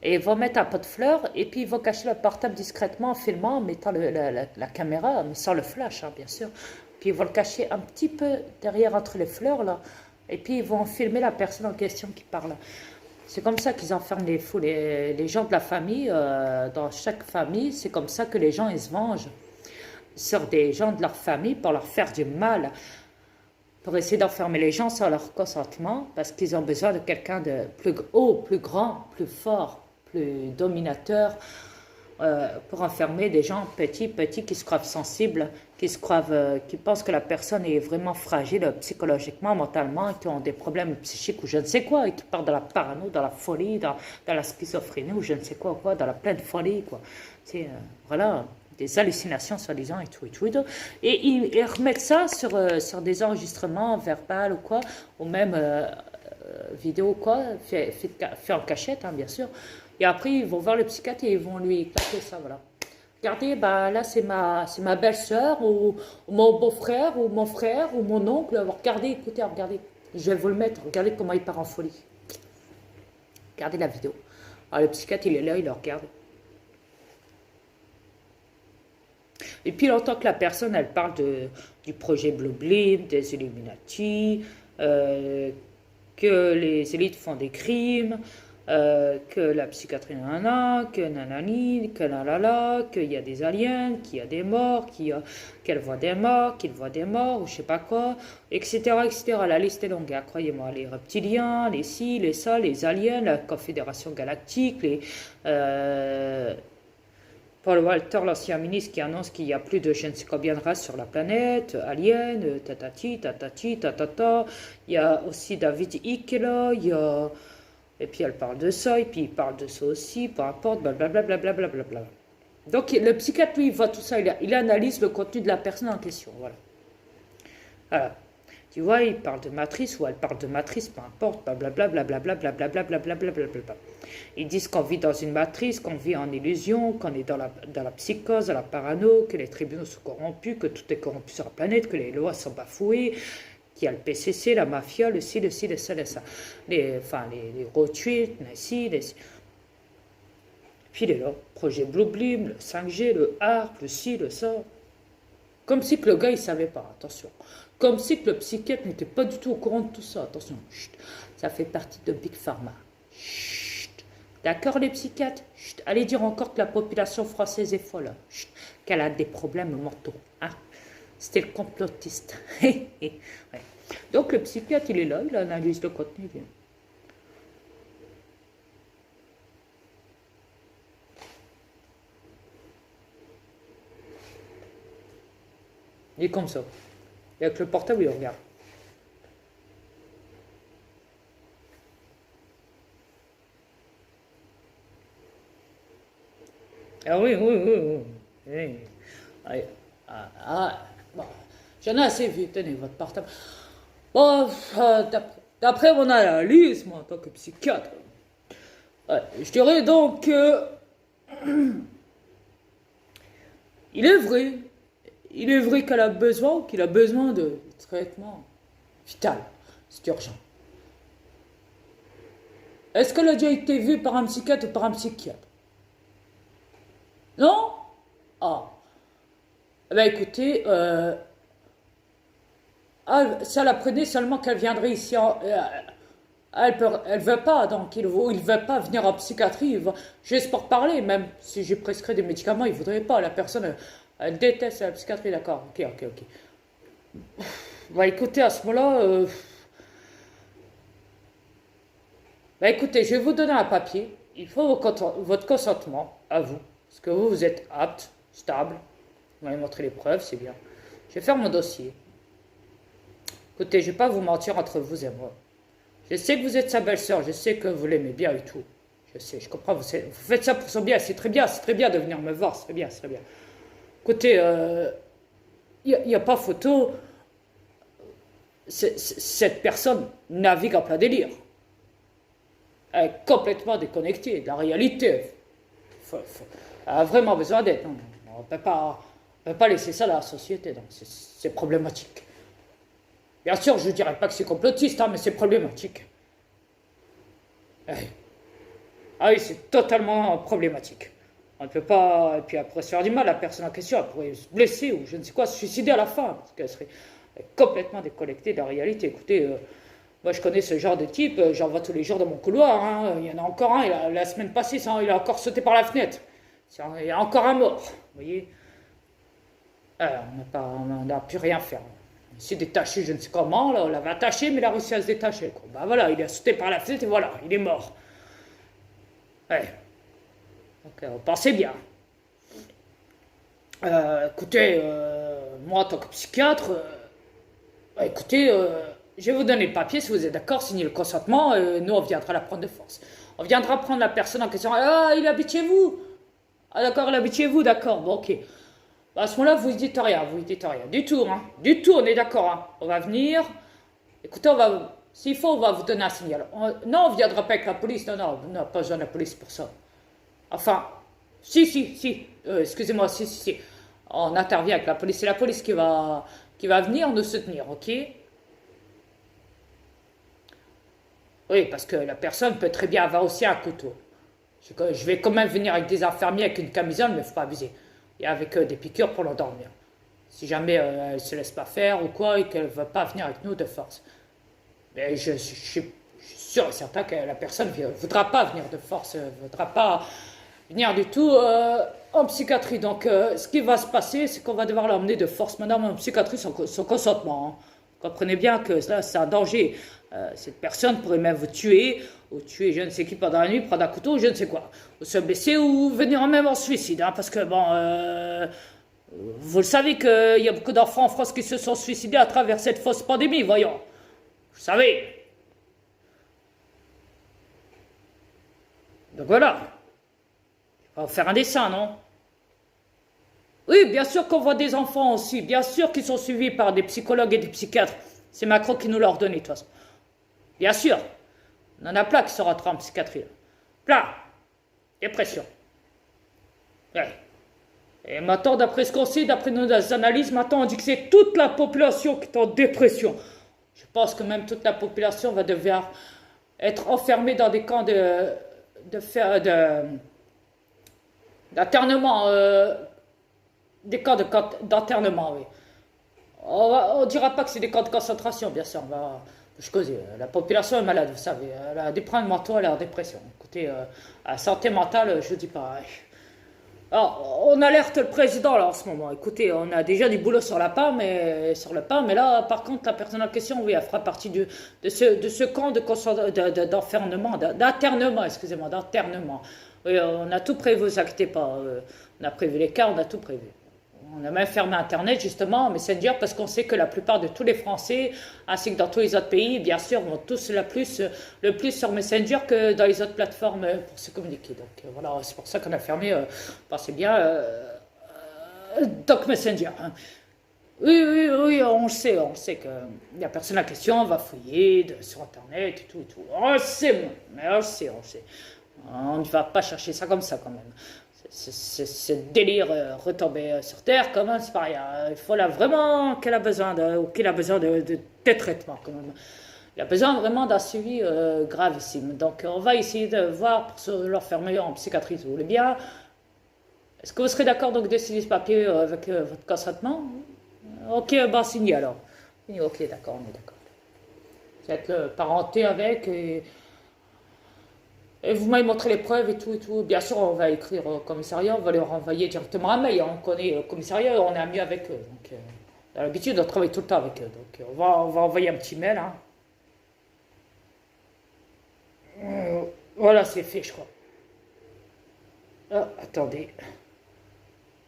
Et ils vont mettre un pot de fleurs et puis ils vont cacher le portable discrètement en filmant, en mettant la caméra, mais sans le flash, hein, bien sûr. Puis ils vont le cacher un petit peu derrière entre les fleurs là. Et puis ils vont filmer la personne en question qui parle. C'est comme ça qu'ils enferment les fous, les gens de la famille. Dans chaque famille, c'est comme ça que les gens ils se vengent sur des gens de leur famille pour leur faire du mal, pour essayer d'enfermer les gens sans leur consentement, parce qu'ils ont besoin de quelqu'un de plus haut, plus grand, plus fort, plus dominateur, pour enfermer des gens petits qui se croient sensibles, qui pensent que la personne est vraiment fragile psychologiquement, mentalement, qui ont des problèmes psychiques ou je ne sais quoi, et qui partent dans la parano, dans la folie, dans la schizophrénie ou je ne sais quoi, dans la pleine folie, quoi. Voilà, des hallucinations soi-disant et tout. Et ils remettent ça sur des enregistrements verbal ou quoi, ou même vidéo quoi, fait en cachette, hein, bien sûr. Et après, ils vont voir le psychiatre et ils vont lui claquer ça, voilà. Regardez, bah, là, c'est ma belle-sœur, ou mon beau-frère, ou mon frère, ou mon oncle. Regardez, écoutez, regardez. Je vais vous le mettre. Regardez comment il part en folie. Regardez la vidéo. Alors, le psychiatre, il est là, il le regarde. Et puis, il entend que la personne, elle parle du projet Blue Blim, des Illuminati, que les élites font des crimes, que la psychiatrie nanana, que nanani, que lalala, qu'il y a des aliens, qu'il y a des morts, qu'elle voit des morts, qu'il voit des morts, ou je sais pas quoi, etc., etc. La liste est longue, hein, croyez-moi. Les reptiliens, les ci, les ça, les aliens, la Confédération Galactique, Paul Walter, l'ancien ministre, qui annonce qu'il n'y a plus de je ne sais combien de races sur la planète, aliens, tatati, tatata. Il y a aussi David Icke, là, et puis elle parle de ça, et puis il parle de ça aussi, peu importe, blablabla. Donc le psychiatre, lui, il voit tout ça, il analyse le contenu de la personne en question, voilà. Voilà. Tu vois, il parle de matrice, ou elle parle de matrice, peu importe, blablabla. Ils disent qu'on vit dans une matrice, qu'on vit en illusion, qu'on est dans la psychose, dans la parano, que les tribunaux sont corrompus, que tout est corrompu sur la planète, que les lois sont bafouées, qu'il y a le PCC, la mafia, le ci, le ça. Les Rothschild, les ci. Puis il est là, projet Blue Blim, le 5G, le HARP, le ci, le ça. Comme si que le gars, il savait pas, attention. Comme si que le psychiatre n'était pas du tout au courant de tout ça, attention. Chut, ça fait partie de Big Pharma. Chut. D'accord, les psychiatres? Chut. Allez dire encore que la population française est folle. Chut. Qu'elle a des problèmes mentaux. Hein. C'était le complotiste. Ouais. Donc le psychiatre, il est là, il analyse le contenu. Il est comme ça. Et avec le portable, il regarde. Ah oui. Bon. J'en ai assez vu, tenez votre portable. Bon, d'après mon analyse, moi, en tant que psychiatre, je dirais donc que il est vrai qu'elle a besoin, qu'il a besoin de traitement vital, c'est urgent. Est-ce qu'elle a déjà été vue par un psychiatre ou par un psychiatre? Non? Ah. Eh ben écoutez, ça l'apprenait seulement qu'elle viendrait ici elle veut pas, donc il veut pas venir en psychiatrie, juste pour parler, même si j'ai prescrit des médicaments, il voudrait pas, la personne, elle déteste la psychiatrie, d'accord, ok. Bah écoutez, à ce moment-là, bah écoutez, je vais vous donner un papier, il faut votre consentement, à vous, parce que vous êtes apte, stable, vous m'avez montré les preuves, c'est bien. Je vais faire mon dossier. Écoutez, je vais pas vous mentir entre vous et moi. Je sais que vous êtes sa belle-sœur, je sais que vous l'aimez bien et tout. Je sais, je comprends, vous faites ça pour son bien, c'est très bien de venir me voir, c'est très bien. Écoutez, il n'y a pas photo, cette personne navigue en plein délire. Elle est complètement déconnectée de la réalité. Elle a vraiment besoin d'aide. Non, on ne peut pas laisser ça dans la société, donc c'est problématique. Bien sûr, je ne dirais pas que c'est complotiste, hein, mais c'est problématique. Ah oui, c'est totalement problématique. On ne peut pas... Et puis après se faire du mal, la personne en question, elle pourrait se blesser ou je ne sais quoi, se suicider à la fin, parce qu'elle serait complètement déconnectée de la réalité. Écoutez, moi je connais ce genre de type, j'en vois tous les jours dans mon couloir, hein. Il y en a encore un, la semaine passée, il a encore sauté par la fenêtre. Il y a encore un mort, vous voyez. On n'a pu rien faire. Il s'est détaché, je ne sais comment, là, on l'avait attaché, mais il a réussi à se détacher. Quoi. Ben voilà, il a sauté par la fenêtre et voilà, il est mort. Ouais. Donc, pensez bien. Écoutez, moi en tant que psychiatre, écoutez, je vais vous donner le papier si vous êtes d'accord, signez le consentement, nous on viendra la prendre de force. On viendra prendre la personne en question. Ah, il habite chez vous? Ah d'accord, il habite chez vous, d'accord, bon ok. À ce moment-là, vous ne dites rien, du tout, hein. Du tout, on est d'accord, hein. On va venir, écoutez, s'il faut, on va vous donner un signal. Non, on ne viendra pas avec la police, non, on n'a pas besoin de la police pour ça. Enfin, si, excusez-moi, si. On intervient avec la police, c'est la police qui va venir nous soutenir, ok? Oui, parce que la personne peut très bien avoir aussi un couteau. Je vais quand même venir avec des infirmiers avec une camisole, mais il ne faut pas abuser. Et avec des piqûres pour l'endormir. Si jamais elle ne se laisse pas faire ou quoi, et qu'elle ne veut pas venir avec nous de force. Mais je suis sûr et certain que la personne ne voudra pas venir de force, ne voudra pas venir du tout en psychiatrie. Donc ce qui va se passer, c'est qu'on va devoir l'emmener de force, madame, en psychiatrie, sans consentement. Hein. Comprenez bien que là, c'est un danger. Cette personne pourrait même vous tuer, ou tuer je ne sais qui pendant la nuit, prendre un couteau, je ne sais quoi, ou se blesser, ou venir même en suicide, hein, parce que bon, vous le savez qu'il y a beaucoup d'enfants en France qui se sont suicidés à travers cette fausse pandémie, voyons. Vous savez. Donc voilà. On va faire un dessin, non? Oui, bien sûr qu'on voit des enfants aussi, bien sûr qu'ils sont suivis par des psychologues et des psychiatres. C'est Macron qui nous l'a ordonné, de toute façon. Bien sûr. On en a plein qui sont rentrés en psychiatrie. Là. Plein. Dépression. Ouais. Et maintenant, d'après ce qu'on sait, d'après nos analyses, maintenant on dit que c'est toute la population qui est en dépression. Je pense que même toute la population va devoir être enfermée dans des camps d'internement, des camps d'internement, oui. On ne dira pas que c'est des camps de concentration, bien sûr. La population est malade, vous savez. Elle a des problèmes mentaux, elle est en dépression. Écoutez, la santé mentale, je ne dis pas. Alors, on alerte le président là en ce moment. Écoutez, on a déjà du boulot sur le pain, mais là, par contre, la personne en question, oui, elle fera partie de ce camp d'enfermement, d'internement, excusez-moi, d'internement. Oui, on a tout prévu, vous inquiétez pas. On a prévu les cas, on a tout prévu. On a même fermé Internet, justement, Messenger, parce qu'on sait que la plupart de tous les Français, ainsi que dans tous les autres pays, bien sûr, vont tous le plus sur Messenger que dans les autres plateformes pour se communiquer. Donc voilà, c'est pour ça qu'on a fermé, pensez bien, Doc Messenger. Hein. Oui, on le sait que la personne en question va fouiller sur Internet et tout. On le sait, mais on le sait. On ne va pas chercher ça comme ça, quand même. ce délire retomber sur Terre, quand même, c'est pareil. Il faut là vraiment qu'elle a besoin de traitements, quand même. Il a besoin vraiment d'un suivi gravissime. Donc, on va essayer de voir pour leur faire meilleur en psychiatrie, si vous voulez bien. Est-ce que vous serez d'accord donc de signer ce papier avec votre consentement? Ok, bah signez alors. Ok, d'accord, on est d'accord. Vous êtes parenté avec et vous m'avez montré les preuves et tout et tout. Bien sûr, on va écrire au commissariat, on va leur envoyer directement un mail. On connaît le commissariat, on est amis avec eux. Donc, on a l'habitude de travailler tout le temps avec eux. Donc, on va envoyer un petit mail. Hein. Voilà, c'est fait, je crois. Ah, attendez.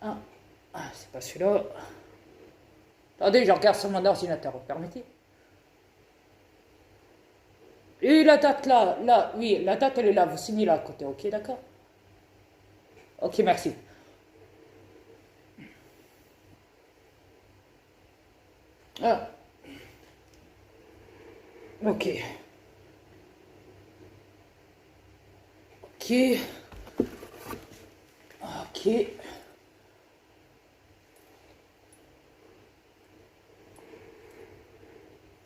Ah, c'est pas celui-là. Attendez, je regarde sur mon ordinateur, vous permettez? Et la date là, oui, la date elle est là, vous signez là à côté, ok, d'accord? Ok, merci. Ah, ok. Ok. Ok.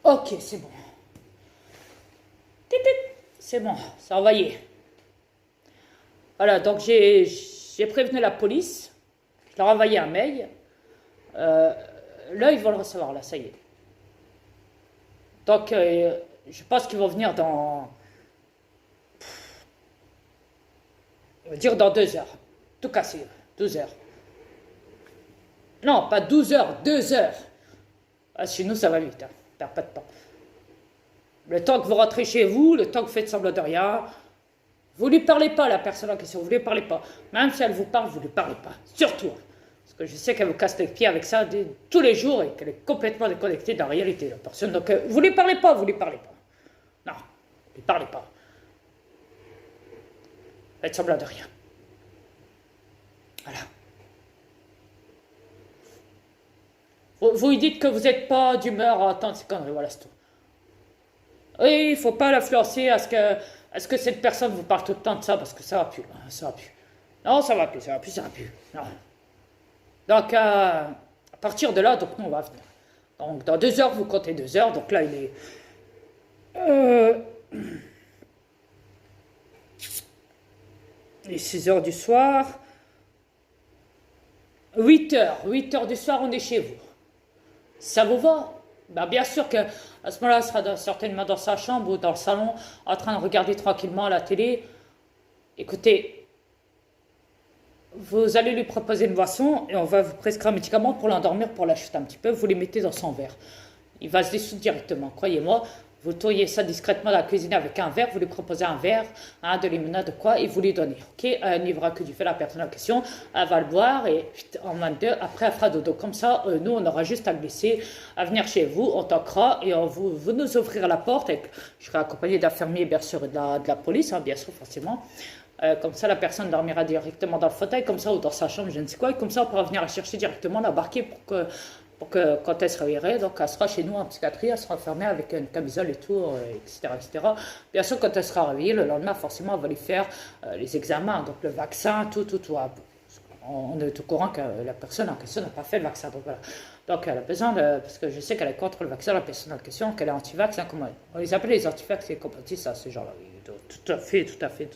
Ok, c'est bon. C'est bon, c'est envoyé. Voilà, donc j'ai prévenu la police. Je leur ai envoyé un mail. Là, ils vont le recevoir, là, ça y est. Donc, je pense qu'ils vont venir dans... On va dire dans 2 heures. Tout cassé, 12 heures. Non, pas 12 heures, 2 heures. Ah, chez nous, ça va vite, hein. Perd pas de temps. Le temps que vous rentrez chez vous, le temps que vous faites semblant de rien, vous lui parlez pas à la personne en question, vous lui parlez pas. Même si elle vous parle, vous lui parlez pas. Surtout. Parce que je sais qu'elle vous casse les pieds avec ça tous les jours et qu'elle est complètement déconnectée de la réalité, la personne. Donc, vous lui parlez pas, vous lui parlez pas. Non, vous lui parlez pas. Faites semblant de rien. Voilà. Vous lui dites que vous n'êtes pas d'humeur à attendre ces conneries, voilà, c'est tout. Oui, il ne faut pas l'influencer à ce que cette personne vous parle tout le temps de ça, parce que ça va plus, ça va plus. Non, ça va plus, ça va plus, ça va plus. Non. Donc, à partir de là, donc nous, on va venir. Donc, dans 2 heures, vous comptez 2 heures, donc là, il est... Il est 6 heures du soir. 8 heures du soir, on est chez vous. Ça vous va? Ben, bien sûr que à ce moment-là, elle sera certainement dans sa chambre ou dans le salon, en train de regarder tranquillement à la télé. Écoutez, vous allez lui proposer une boisson et on va vous prescrire un médicament pour l'endormir, pour la chuter un petit peu. Vous les mettez dans son verre. Il va se dissoudre directement, croyez-moi. Vous tournez ça discrètement dans la cuisine avec un verre, vous lui proposez un verre, de limonade, de quoi, et vous lui donnez. Ok, elle n'y verra que du fait la personne en question, elle va le boire et en 22, après elle fera dodo. Comme ça, nous on aura juste à le laisser, à venir chez vous, on toquera et vous nous ouvrir la porte. Et je serai accompagné d'infirmiers, bien sûr, et de la police, hein, bien sûr, forcément. Comme ça, la personne dormira directement dans le fauteuil, comme ça, ou dans sa chambre, je ne sais quoi, et comme ça, on pourra venir la chercher directement, l'embarquer pour que quand elle se réveillerait, donc elle sera chez nous en psychiatrie, elle sera enfermée avec une camisole et tout, etc., etc. Bien sûr, quand elle sera réveillée, le lendemain, forcément, on va lui faire les examens, donc le vaccin, tout. On est au courant que la personne en question n'a pas fait le vaccin, donc voilà. Donc elle a besoin parce que je sais qu'elle est contre le vaccin, la personne en question, qu'elle est anti-vax, hein, on les appelle les anti-vax et complotistes, ça, ces gens-là. Tout à fait.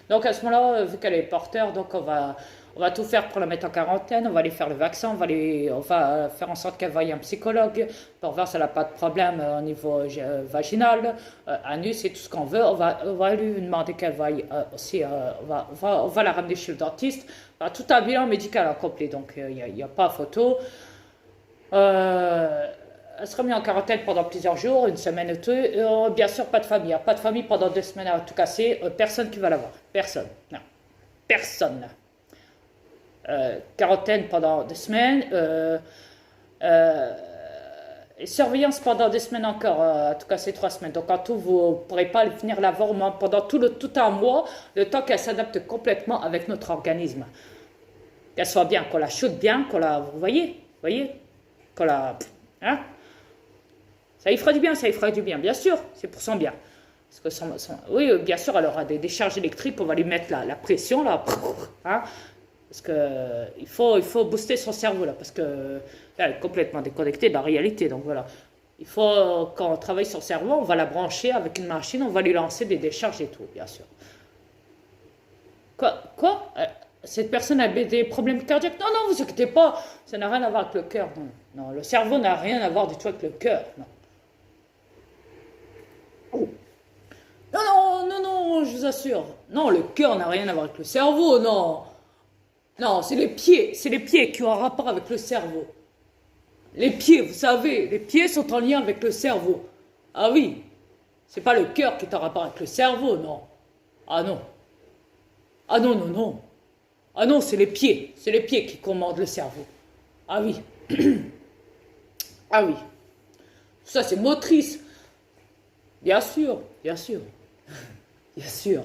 Donc à ce moment-là, vu qu'elle est porteur, donc on va tout faire pour la mettre en quarantaine, on va aller faire le vaccin, on va faire en sorte qu'elle voie un psychologue pour voir si elle n'a pas de problème au niveau vaginal, anus et tout ce qu'on veut. On va lui demander qu'elle vaille aussi, on va la ramener chez le dentiste. Enfin, tout un bilan médical complet, donc il n'y a pas photo. Elle sera mise en quarantaine pendant plusieurs jours, une semaine ou deux. Bien sûr, pas de famille. Pas de famille pendant 2 semaines à tout casser. Personne qui va la voir. Personne. Non. Personne. Quarantaine pendant 2 semaines. Et surveillance pendant 2 semaines encore. En tout cas, c'est 3 semaines. Donc, en tout, vous ne pourrez pas venir la voir au moins pendant tout un mois, le temps qu'elle s'adapte complètement avec notre organisme. Qu'elle soit bien, qu'on la shoote bien, vous voyez, qu'on la... Hein? Ça y fera du bien, bien sûr, c'est pour son bien. Parce que oui, bien sûr, elle aura des décharges électriques, on va lui mettre la pression, là, hein, Parce que il faut booster son cerveau là, parce que là, elle est complètement déconnectée de la réalité. Donc voilà. Il faut, quand on travaille sur le cerveau, on va la brancher avec une machine, on va lui lancer des décharges et tout, bien sûr. Quoi cette personne a des problèmes cardiaques? Non, non, vous inquiétez pas, ça n'a rien à voir avec le cœur. Non, non, le cerveau n'a rien à voir du tout avec le cœur. Non. Non, non, non, non, je vous assure. Non, le cœur n'a rien à voir avec le cerveau, non. Non, c'est les pieds qui ont un rapport avec le cerveau. Les pieds, vous savez, les pieds sont en lien avec le cerveau. Ah oui, c'est pas le cœur qui est en rapport avec le cerveau, non. Ah non. Ah non, non, non. Ah non, c'est les pieds qui commandent le cerveau. Ah oui. Ah oui. Ça, c'est motrice. Bien sûr, bien sûr. Bien sûr.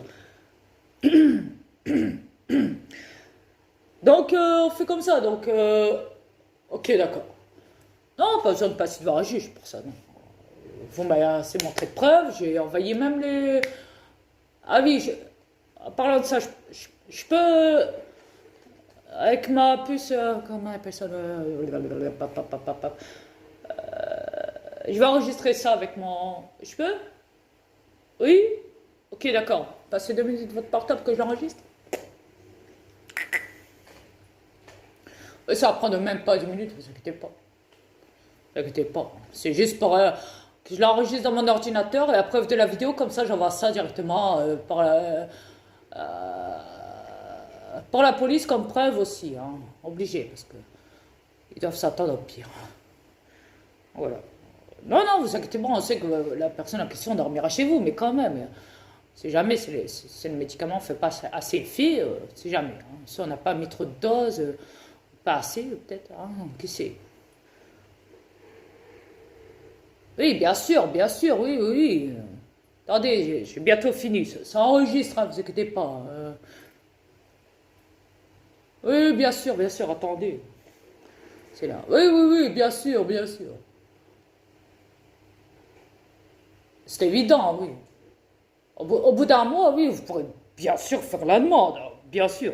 Donc, on fait comme ça. Donc, ok, d'accord. Non, pas besoin de passer devant un juge pour ça, non. Vous m'avez assez montré de preuves. J'ai envoyé même les... Ah oui, en parlant de ça, je peux... Avec ma puce... comment on appelle ça je vais enregistrer ça avec mon... Je peux? Oui? Ok, d'accord. Passez 2 minutes de votre portable que j'enregistre. Ça va prendre même pas 2 minutes, ne vous inquiétez pas. Ne vous inquiétez pas. C'est juste pour que je l'enregistre dans mon ordinateur et la preuve de la vidéo, comme ça j'envoie ça directement pour la police comme preuve aussi. Hein. Obligé, parce que ils doivent s'attendre au pire. Voilà. Non, non, vous inquiétez pas, on sait que la personne en question dormira chez vous, mais quand même, si jamais le médicament ne fait pas assez effet, c'est jamais. Hein. Si on n'a pas mis trop de doses, pas assez peut-être, hein, qui sait. Oui, bien sûr, oui, oui, oui. Attendez, j'ai bientôt fini, ça enregistre, hein, vous inquiétez pas. Oui, bien sûr, attendez. C'est là. Oui, oui, oui, bien sûr, bien sûr. C'est évident, oui. Au bout d'un mois, oui, vous pourrez bien sûr faire la demande, hein, bien sûr.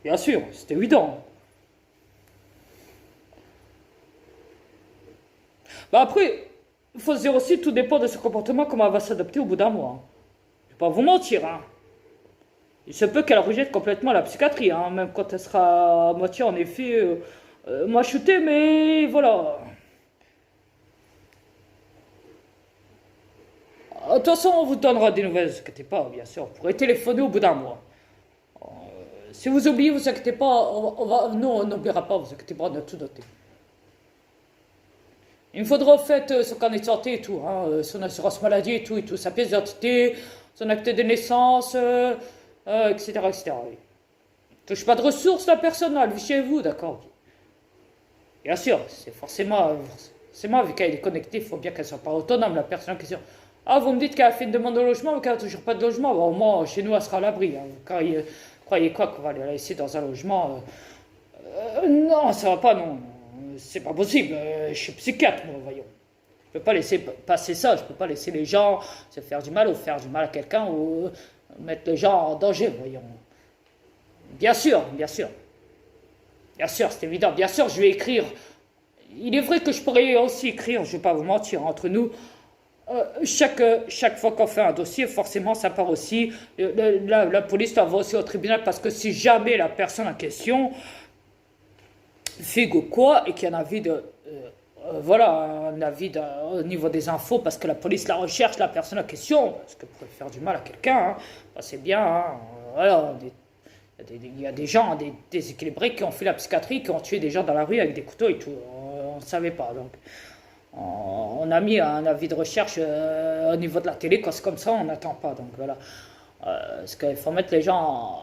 Bien sûr, c'est évident. Bah après, il faut se dire aussi, tout dépend de ce comportement, comment elle va s'adapter au bout d'un mois. Je vais pas vous mentir, hein. Il se peut qu'elle rejette complètement la psychiatrie, hein, même quand elle sera à moitié, en effet, mâchotée, mais voilà. De toute façon, on vous donnera des nouvelles, ne vous inquiétez pas, bien sûr. Vous pourrez téléphoner au bout d'un mois. Si vous oubliez, vous inquiétez pas, nous, on n'oubliera pas, vous inquiétez pas, on a tout noté. Il me faudra, en fait, son carnet de santé et tout, hein, son assurance maladie et tout, sa pièce d'identité, son acte de naissance, etc., etc. Oui. Touche pas de ressources, la personne, elle vit chez vous, d'accord. Bien sûr, c'est forcément, vu qu'elle est connectée, il faut bien qu'elle soit pas autonome, la personne en question. Ah, vous me dites qu'elle a fait une demande de logement, mais qu'elle n'a toujours pas de logement, bon, au moins, chez nous, elle sera à l'abri. Hein. Croyez quoi qu'on va aller la laisser dans un logement non, ça va pas, non. C'est pas possible. Je suis psychiatre, moi, voyons. Je peux pas laisser passer ça. Je peux pas laisser les gens se faire du mal ou faire du mal à quelqu'un ou mettre les gens en danger, voyons. Bien sûr, bien sûr. Bien sûr, c'est évident. Bien sûr, je vais écrire. Il est vrai que je pourrais aussi écrire, je vais pas vous mentir, entre nous. Chaque fois qu'on fait un dossier, forcément, ça part aussi. La police va aussi au tribunal parce que si jamais la personne en question figue ou quoi et qu'il y a un avis de. Voilà, un avis au niveau des infos parce que la police la recherche, la personne en question, parce qu'elle pourrait faire du mal à quelqu'un, hein, bah, c'est bien, hein, voilà. Il y a des gens des déséquilibrés qui ont fait la psychiatrie, qui ont tué des gens dans la rue avec des couteaux et tout. On ne savait pas. Donc, on a mis un avis de recherche au niveau de la télé, quand c'est comme ça, on n'attend pas. Donc voilà. Parce qu'il faut mettre les gens,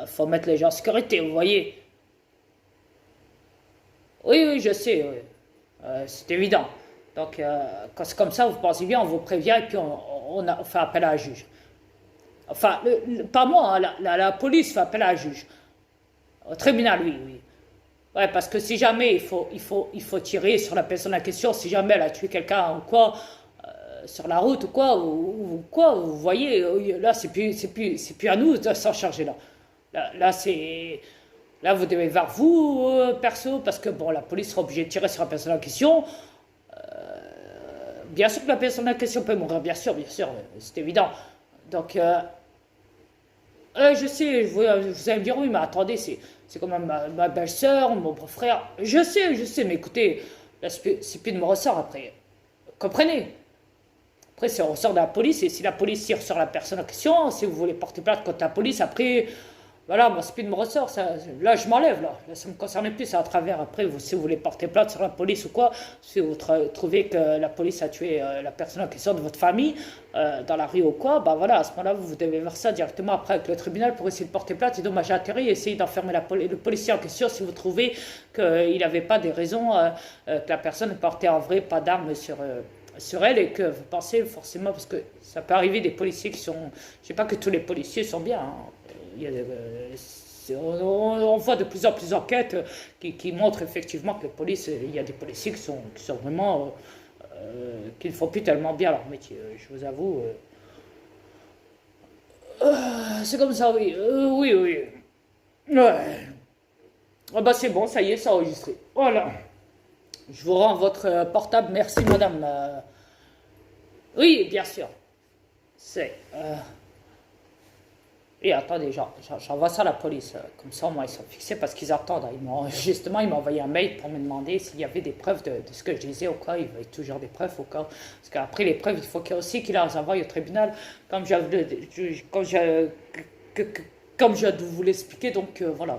en sécurité, vous voyez. Oui, oui, je sais. Oui. C'est évident. Donc, quand c'est comme ça, vous pensez bien, on vous prévient et puis on fait appel à un juge. Enfin, pas moi, hein, la police fait appel à un juge. Au tribunal, oui, oui. Ouais, parce que si jamais il faut tirer sur la personne en question, si jamais elle a tué quelqu'un ou quoi, sur la route ou quoi, vous voyez, là, c'est plus à nous de s'en charger, là. Là, vous devez vers vous, perso, parce que, bon, la police sera obligée de tirer sur la personne en question. Bien sûr que la personne en question peut mourir, bien sûr, c'est évident. Donc, je sais, vous allez me dire, oui, mais attendez, c'est quand même ma belle-sœur, mon beau-frère. Je sais, mais écoutez, là, c'est plus de mon ressort après. Comprenez? Après, c'est au ressort de la police, et si la police tire sur la personne en question, si vous voulez porter plainte contre la police, après, voilà, moi, c'est plus de mon ressort. Là, je m'enlève, là. Ça me concerne plus, c'est à travers. Après, si vous voulez porter plainte sur la police ou quoi, si vous trouvez que la police a tué la personne en question de votre famille, dans la rue ou quoi, bah voilà, à ce moment-là, vous devez voir ça directement après avec le tribunal pour essayer de porter plainte. Et dommage à atterrir et essayer d'enfermer le policier en question si vous trouvez qu'il n'avait pas des raisons, que la personne portait en vrai pas d'armes sur elle et que vous pensez forcément, parce que ça peut arriver des policiers qui sont, je sais pas que tous les policiers sont bien, hein. On voit de plus en plus d'enquêtes qui montrent effectivement que il y a des policiers qui sont vraiment, qui ne font plus tellement bien leur métier, je vous avoue. C'est comme ça, oui, oui. Ouais. Ah bah c'est bon, ça y est, c'est enregistré. Voilà. Je vous rends votre portable, merci madame. Oui, bien sûr. C'est... Et attendez, j'envoie ça à la police. Comme ça, au moins, ils sont fixés parce qu'ils attendent. Justement, ils m'ont envoyé un mail pour me demander s'il y avait des preuves de ce que je disais au cas. Ils veulent toujours des preuves au cas. Parce qu'après, les preuves, il faut aussi qu'ils les envoient au tribunal. Comme je vous l'expliquer. Donc, voilà.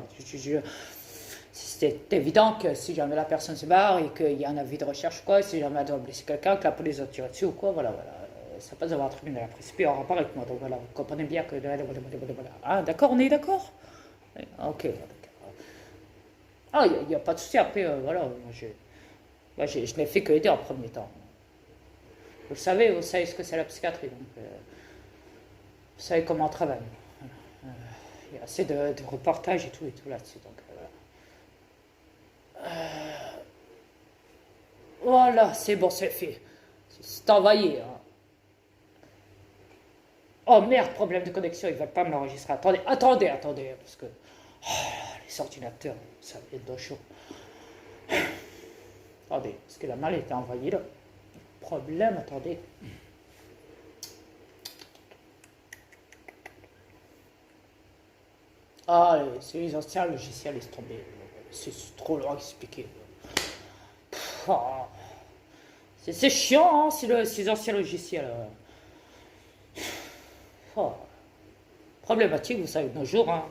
C'est évident que si jamais la personne se barre et qu'il y a un avis de recherche ou quoi, si jamais elle doit blesser quelqu'un, que la police a tiré dessus ou quoi, voilà. Ça passe devant un tribunal après, c'est plus en rapport avec moi, donc voilà, vous comprenez bien que... Voilà. Ah, d'accord, on est d'accord? Ok, d'accord. Ah, il n'y a pas de souci, après, voilà, je n'ai fait que aider en premier temps. Vous savez ce que c'est la psychiatrie, donc vous savez comment on travaille. Il y a assez de reportages et tout là-dessus, donc voilà, c'est bon, c'est fait. C'est envoyé, hein. Oh merde, problème de connexion, ils veulent pas me l'enregistrer. Attendez, parce que... les ordinateurs, ça va être chaud. Attendez, parce que la mail était envoyée là. Problème, attendez. Ah, c'est les anciens logiciels, laisse tomber. C'est trop long à expliquer. C'est chiant, hein, ces anciens logiciels. Problématique, vous savez, de nos jours. Hein.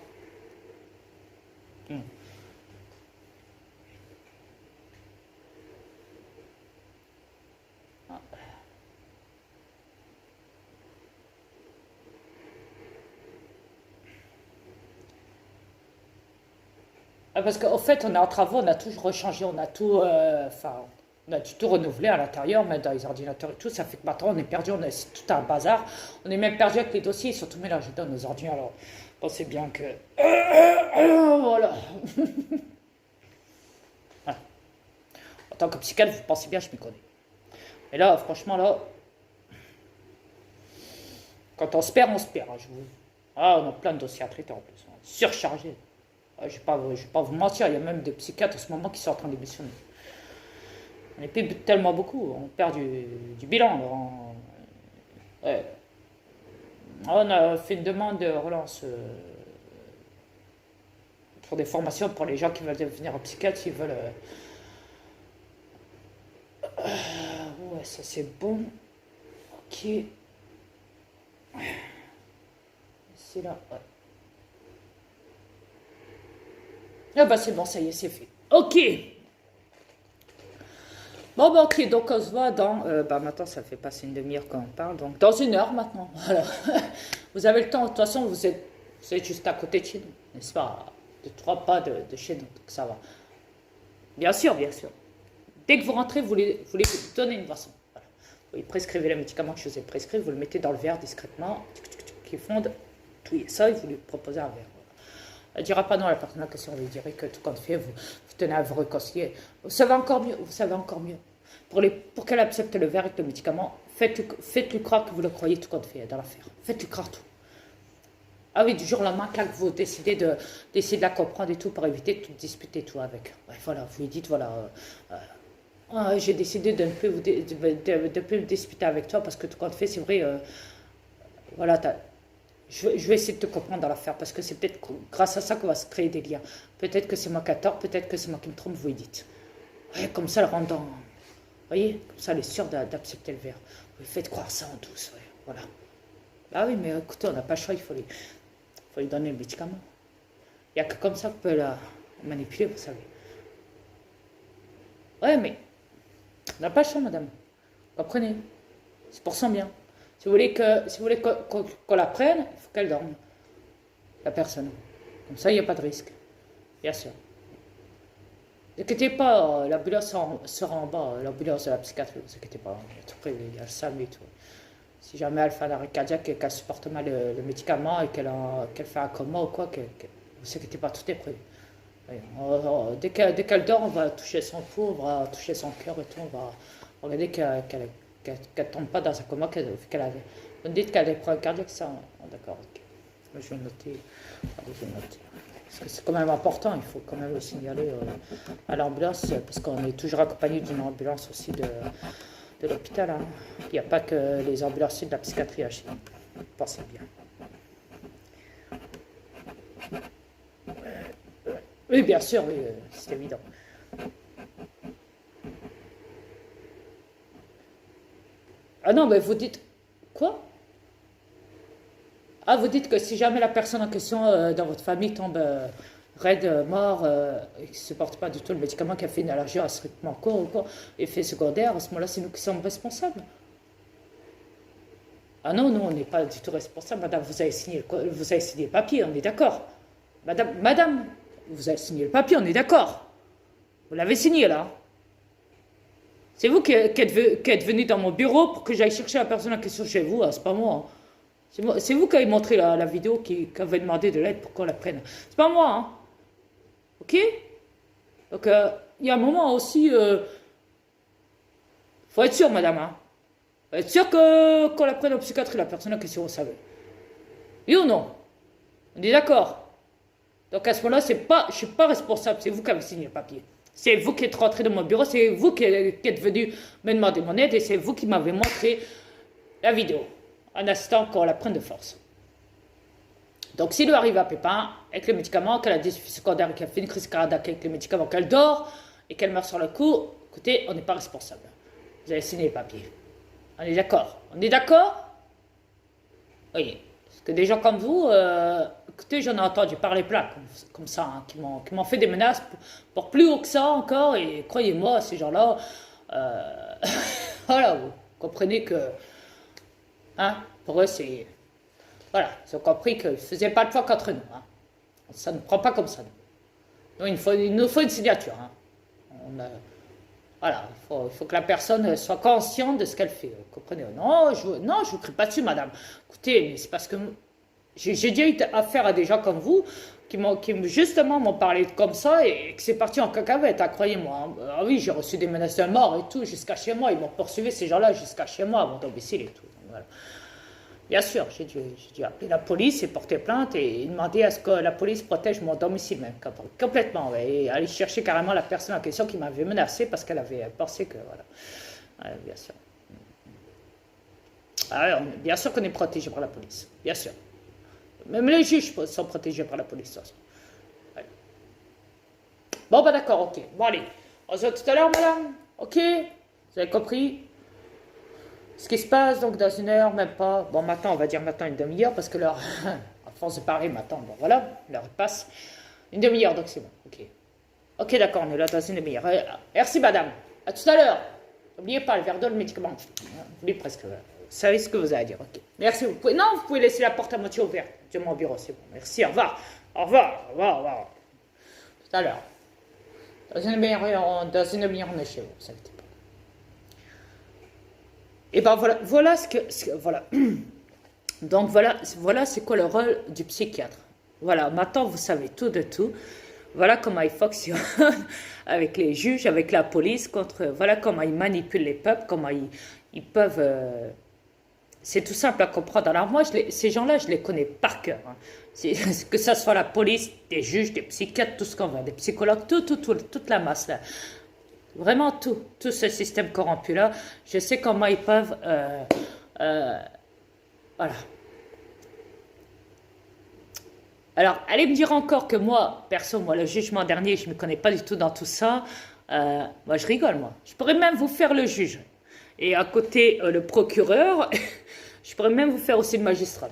Parce qu'au fait, on est en travaux, on a tout rechangé, on a tout, on a tout renouvelé à l'intérieur, mais dans les ordinateurs et tout, ça fait que maintenant on est perdu, c'est tout un bazar. On est même perdu avec les dossiers, ils sont tout mélangés dans nos ordinateurs. Alors, pensez bien que... voilà. Voilà. En tant que psychiatre, vous pensez bien, je m'y connais. Et là, franchement, là, quand on se perd, hein, Ah, on a plein de dossiers à traiter en plus, hein, surchargés. Je ne vais pas vous mentir, il y a même des psychiatres en ce moment qui sont en train d'émissionner. On n'est plus tellement beaucoup, on perd du bilan. Ouais. On a fait une demande de relance pour des formations pour les gens qui veulent devenir psychiatres, s'ils veulent... ouais, ça c'est bon. Ok. C'est là, ouais. Ah bah c'est bon, ça y est, c'est fait. Ok. Bon bah ok, donc on se voit dans... maintenant ça fait passer une demi-heure qu'on parle, donc dans 1 heure maintenant. Voilà. Vous avez le temps, de toute façon vous êtes juste à côté de chez nous, n'est-ce pas? De 3 pas de chez nous, donc ça va. Bien sûr, bien sûr. Dès que vous rentrez, vous lui donnez une boisson. Voilà. Vous lui prescrivez le médicament que je vous ai prescrit, vous le mettez dans le verre discrètement, qui fonde, tout ça, et vous lui proposez un verre. Elle ne dira pas non à la personne en question, elle dirait que tout compte fait, vous tenez à vous réconcilier. Vous savez encore mieux. Pour qu'elle accepte le verre avec le médicament, Faites-lui croire que vous le croyez tout compte fait dans l'affaire. Faites-lui croire tout. Ah oui, du jour au lendemain, quand vous décidez d'essayer de la comprendre et tout pour éviter toute dispute et tout avec. Ouais, voilà, vous lui dites, voilà, j'ai décidé de ne plus de plus me disputer avec toi parce que tout compte fait, c'est vrai, voilà, je vais essayer de te comprendre dans l'affaire parce que c'est peut-être grâce à ça qu'on va se créer des liens. Peut-être que c'est moi qui ai tort, peut-être que c'est moi qui me trompe, vous lui dites. Ouais, comme ça, le rendant, vous voyez, comme ça, elle est sûre d'accepter le verre. Vous faites croire ça en douce, ouais, voilà. Ah oui, mais écoutez, on n'a pas le choix, il faut lui donner le médicament. Il n'y a que comme ça qu'on peut la manipuler, vous savez. Ouais, mais on n'a pas le choix, madame. Comprenez. C'est pour son bien. Si vous voulez qu'on la prenne, il faut qu'elle dorme. La personne. Comme ça, il n'y a pas de risque. Bien sûr. Ne vous inquiétez pas, l'ambulance sera en bas, l'ambulance de la psychiatrie, ne vous inquiétez pas. Il y a le SAMU et tout. Si jamais elle fait un arrêt cardiaque et qu'elle supporte mal le médicament et qu'elle fait un coma ou quoi, ne vous inquiétez pas, tout est prévu. Oui, dès qu'elle dort, on va toucher son pouls, on va toucher son cœur et tout, on va regarder qu'elle ne tombe pas dans un coma qu'elle avait. Vous me dites qu'elle a des problèmes cardiaques, ça, d'accord, ok. Je vais noter. Parce que c'est quand même important, il faut quand même le signaler à l'ambulance, parce qu'on est toujours accompagné d'une ambulance aussi de l'hôpital. Hein. Il n'y a pas que les ambulanciers de la psychiatrie à chez nous. Pensez bien. Oui, bien sûr, oui, c'est évident. Ah non, mais vous dites... Quoi? Ah, vous dites que si jamais la personne en question dans votre famille tombe raide, mort, et qui ne supporte pas du tout le médicament, qui a fait une allergie à strictement court ou quoi, effet secondaire, à ce moment-là, c'est nous qui sommes responsables. Ah non, nous, on n'est pas du tout responsables. Madame, vous avez signé le papier, on est d'accord. Madame, vous avez signé le papier, on est d'accord. Vous l'avez signé, là. C'est vous qui êtes venu dans mon bureau pour que j'aille chercher la personne en question chez vous, hein, c'est pas moi. Hein. C'est vous qui avez montré la vidéo qui avait demandé de l'aide pour qu'on la prenne. C'est pas moi, hein. Ok? Donc, il y a un moment aussi... faut être sûr, madame, hein. Faut être sûr qu'on la prenne en psychiatrie, la personne en question, vous savez. Oui ou non? On est d'accord? Donc, à ce moment-là, je ne suis pas responsable, c'est vous qui avez signé le papier. C'est vous qui êtes rentré dans mon bureau, c'est vous qui êtes venu me demander mon aide et c'est vous qui m'avez montré la vidéo en insistant qu'on la prenne de force. Donc, s'il lui arrive à Pépin, avec les médicaments, qu'elle a des effets secondaires, qu'elle fait une crise cardiaque avec les médicaments, qu'elle dort et qu'elle meurt sur le coup, écoutez, on n'est pas responsable. Vous avez signé les papiers. On est d'accord? On est d'accord? Oui. Parce que des gens comme vous, écoutez, j'en ai entendu parler plein comme ça, hein, qui m'ont fait des menaces pour plus haut que ça encore, et croyez-moi, ces gens-là, voilà, vous comprenez que, hein, pour eux, c'est, voilà, ils ont compris qu'ils ne faisaient pas de fois contre nous, hein. Ça ne prend pas comme ça. Nous, il nous faut une signature, hein. Voilà, il faut que la personne soit consciente de ce qu'elle fait, vous comprenez? Non, je vous crie pas dessus, madame. Écoutez, mais c'est parce que j'ai déjà eu affaire à des gens comme vous qui justement m'ont parlé comme ça et que c'est parti en cacahuète, hein, croyez-moi. Hein. Ah oui, j'ai reçu des menaces de mort et tout jusqu'à chez moi. Ils m'ont poursuivi, ces gens-là, jusqu'à chez moi, à mon domicile et tout. Donc, voilà. Bien sûr, j'ai dû appeler la police et porter plainte et demander à ce que la police protège mon domicile même, complètement. Ouais, et aller chercher carrément la personne en question qui m'avait menacé parce qu'elle avait pensé que, voilà. Ouais, bien sûr. Ah, bien sûr qu'on est protégé par la police, bien sûr. Même les juges sont protégés par la police. Ouais. Bon, bah d'accord, ok. Bon, allez. On se voit tout à l'heure, madame. Ok? Vous avez compris? Ce qui se passe, donc, dans une heure, même pas. Bon, maintenant, on va dire maintenant une demi-heure, parce que l'heure, à force de parler, maintenant, bon, voilà, l'heure passe. Une demi-heure, donc c'est bon, ok. Ok, d'accord, on est là dans une demi-heure. Merci, madame. À tout à l'heure. N'oubliez pas le verre d'eau, le médicament. Vous presque. Vous savez ce que vous avez à dire, ok. Merci, vous pouvez laisser la porte à moitié ouverte de mon bureau, c'est bon. Merci, au revoir. Au revoir, au revoir, au revoir. Tout à l'heure. Dans une demi-heure, on est chez vous, vous savez pas. Et ben voilà voilà. Donc voilà c'est quoi le rôle du psychiatre. Voilà, maintenant vous savez tout de tout. Voilà comment ils fonctionnent avec les juges, avec la police, voilà comment ils manipulent les peuples, comment ils peuvent... c'est tout simple à comprendre. Alors moi, ces gens-là, je les connais par cœur. Hein. Que ça soit la police, des juges, des psychiatres, tout ce qu'on veut, des psychologues, toute la masse là. Vraiment tout ce système corrompu-là, je sais comment ils peuvent... voilà. Alors, allez me dire encore que moi, perso, moi, le jugement dernier, je ne me connais pas du tout dans tout ça. Moi, je rigole, moi. Je pourrais même vous faire le juge. Et à côté, le procureur, je pourrais même vous faire aussi le magistrat.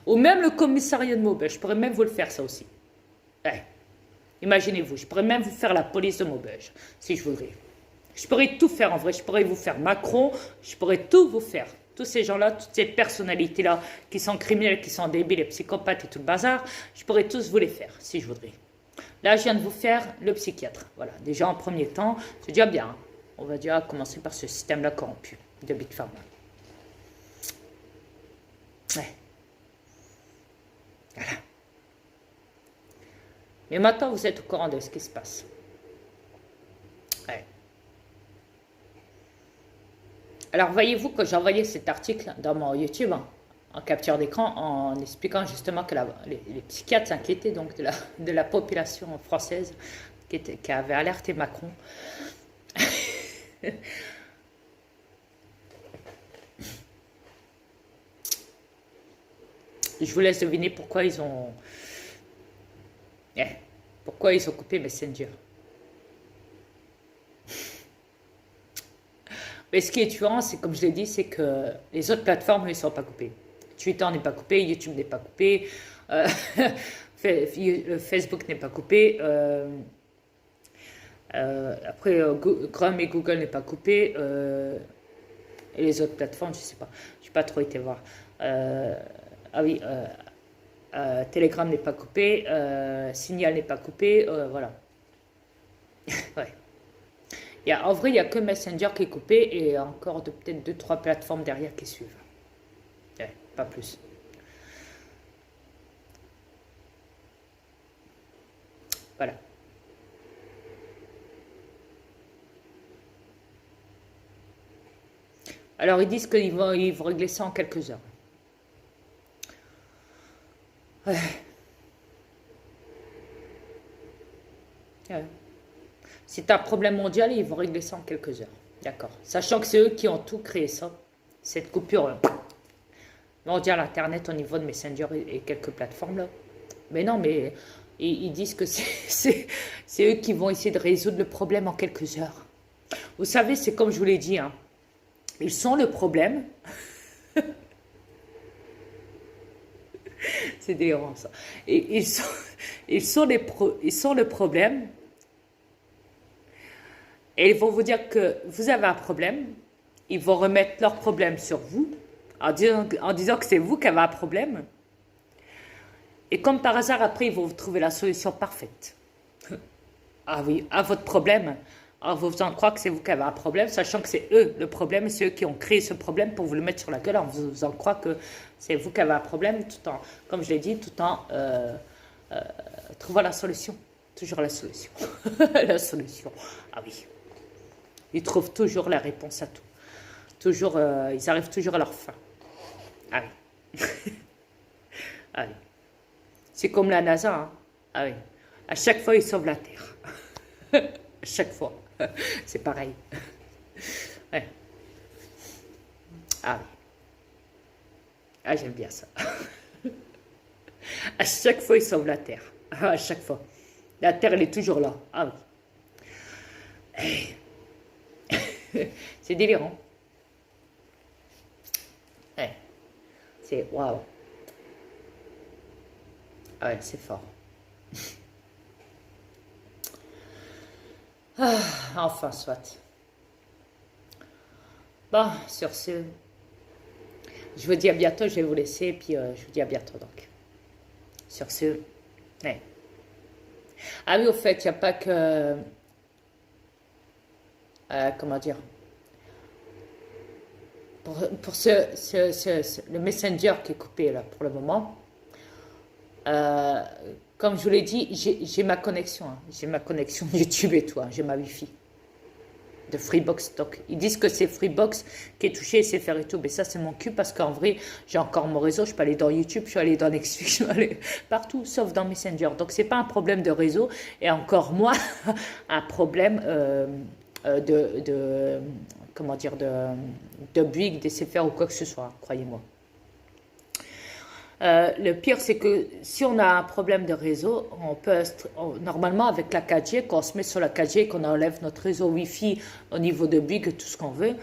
Ou même le commissariat de Maubeuge, je pourrais même vous le faire, ça aussi. Ouais. Imaginez-vous, je pourrais même vous faire la police de Maubeuge, si je voudrais. Je pourrais tout faire, en vrai. Je pourrais vous faire Macron, je pourrais tout vous faire. Tous ces gens-là, toutes ces personnalités-là, qui sont criminels, qui sont débiles et psychopathes et tout le bazar, je pourrais tous vous les faire, si je voudrais. Là, je viens de vous faire le psychiatre. Voilà, déjà en premier temps, c'est déjà bien. Hein. On va déjà commencer par ce système-là corrompu de Big Pharma. Ouais. Voilà. Mais maintenant, vous êtes au courant de ce qui se passe. Ouais. Alors, voyez-vous que j'ai envoyé cet article dans mon YouTube, hein, en capture d'écran, en expliquant justement que les psychiatres s'inquiétaient donc de la population française qui avait alerté Macron. Je vous laisse deviner pourquoi ils ont... pourquoi ils ont coupé Messenger. Mais ce qui est tuant, c'est comme je l'ai dit, c'est que les autres plateformes ne sont pas coupées. Twitter n'est pas coupé, YouTube n'est pas coupé, Facebook n'est pas coupé, après Chrome et Google n'est pas coupé, et les autres plateformes, je ne sais pas, je n'ai pas trop été voir. Ah oui, Telegram n'est pas coupé, Signal n'est pas coupé, voilà. Ouais. En vrai, il n'y a que Messenger qui est coupé et encore peut-être 2-3 plateformes derrière qui suivent. Ouais, pas plus. Voilà. Alors, ils disent qu'ils vont régler ça en quelques heures. Ouais. Ouais. C'est un problème mondial et ils vont régler ça en quelques heures. D'accord. Sachant que c'est eux qui ont tout créé ça. Cette coupure mondiale Internet au niveau de Messenger et quelques plateformes là. Mais non, mais ils disent que c'est eux qui vont essayer de résoudre le problème en quelques heures. Vous savez, c'est comme je vous l'ai dit, hein. Ils sont le problème. C'est délirant ça. Et ils sont le problème. Et ils vont vous dire que vous avez un problème. Ils vont remettre leur problème sur vous en disant que c'est vous qui avez un problème. Et comme par hasard, après, ils vont vous trouver la solution parfaite. Ah oui, à votre problème. En vous faisant croire que c'est vous qui avez un problème, sachant que c'est eux le problème, c'est eux qui ont créé ce problème pour vous le mettre sur la gueule, en vous faisant croire que c'est vous qui avez un problème, tout en, comme je l'ai dit, tout en trouvant la solution. Toujours la solution. La solution. Ah oui. Ils trouvent toujours la réponse à tout. Toujours, ils arrivent toujours à leur fin. Ah oui. Ah oui. C'est comme la NASA. Hein. Ah oui. À chaque fois, ils sauvent la Terre. À chaque fois. C'est pareil. Ouais. Ah oui. Ah, j'aime bien ça. À chaque fois, ils sauvent la Terre. À chaque fois. La Terre, elle est toujours là. Ah oui. C'est délirant. Ouais. C'est waouh. Ah ouais, c'est fort. Ah, enfin, soit. Bon, sur ce, je vous dis à bientôt. Je vais vous laisser, et puis je vous dis à bientôt donc. Sur ce, ouais. Ah oui, au fait, il n'y a pas que... comment dire, pour le Messenger qui est coupé là pour le moment, Comme je vous l'ai dit, j'ai ma connexion. Hein. J'ai ma connexion YouTube et tout. Hein. J'ai ma Wi-Fi de Freebox. Donc, ils disent que c'est Freebox qui est touché et c'est faire et tout. Mais ça, c'est mon cul parce qu'en vrai, j'ai encore mon réseau. Je peux aller dans YouTube, je peux aller dans Netflix, je peux aller partout, sauf dans Messenger. Donc, c'est pas un problème de réseau. Et encore moins, un problème comment dire, de Bouygues, d'SFR ou quoi que ce soit, croyez-moi. Le pire, c'est que si on a un problème de réseau, on peut normalement avec la 4G, quand on se met sur la 4G, qu'on enlève notre réseau Wi-Fi au niveau de Bouygues, tout ce qu'on veut,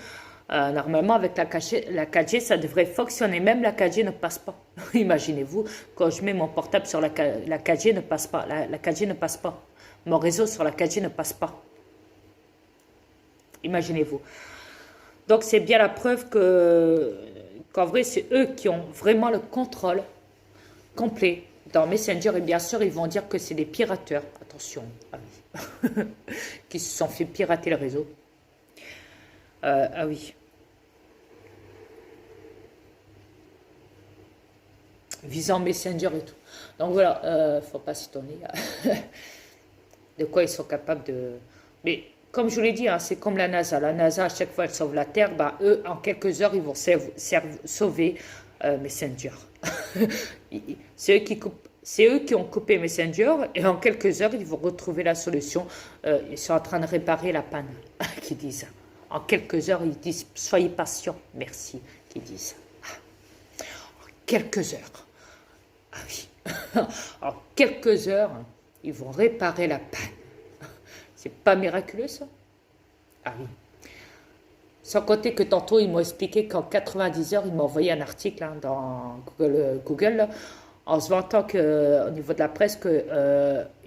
normalement avec la 4G, ça devrait fonctionner. Même la 4G ne passe pas. Imaginez-vous, quand je mets mon portable sur la 4G ne passe pas. La 4G ne passe pas. Mon réseau sur la 4G ne passe pas. Imaginez-vous. Donc c'est bien la preuve qu'en vrai c'est eux qui ont vraiment le contrôle complet dans Messenger et bien sûr ils vont dire que c'est des pirateurs, attention, ah oui. qui se sont fait pirater le réseau. Ah oui. Visant Messenger et tout. Donc voilà, faut pas s'étonner de quoi ils sont capables de... Mais comme je vous l'ai dit, hein, c'est comme la NASA. La NASA, à chaque fois, elle sauve la Terre. Ben, eux, en quelques heures, ils vont sauver Messenger. C'est eux qui ont coupé Messenger et en quelques heures, ils vont retrouver la solution. Ils sont en train de réparer la panne, qu'ils disent. En quelques heures, ils disent, soyez patients, merci, qu'ils disent. En quelques heures. Ah oui. En quelques heures, ils vont réparer la panne. C'est pas miraculeux, ça? Ah oui. Sans compter que tantôt, ils m'ont expliqué qu'en 90 heures, ils m'ont envoyé un article hein, dans Google là, en se vantant qu'au niveau de la presse,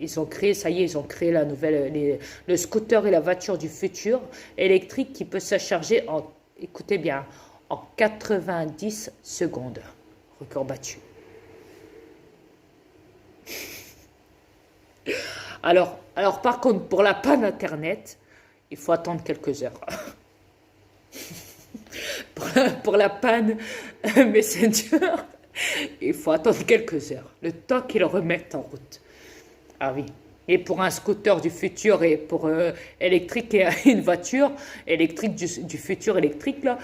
ils ont créé, ça y est, ils ont créé la nouvelle, le scooter et la voiture du futur électrique qui peut se charger en, écoutez bien, en 90 secondes. Record battu. Alors, par contre, pour la panne Internet, il faut attendre quelques heures. pour la panne Messenger, il faut attendre quelques heures. Le temps qu'ils le remettent en route. Ah oui. Et pour un scooter du futur et pour électrique et une voiture électrique du futur électrique, là,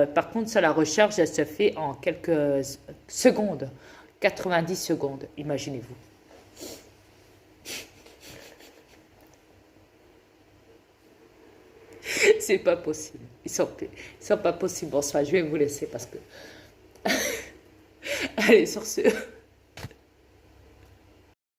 par contre, ça, la recharge, elle se fait en quelques secondes. 90 secondes, imaginez-vous. C'est pas possible. Ils sont pas possibles. Bon, soit je vais vous laisser parce que... Allez, sur ce...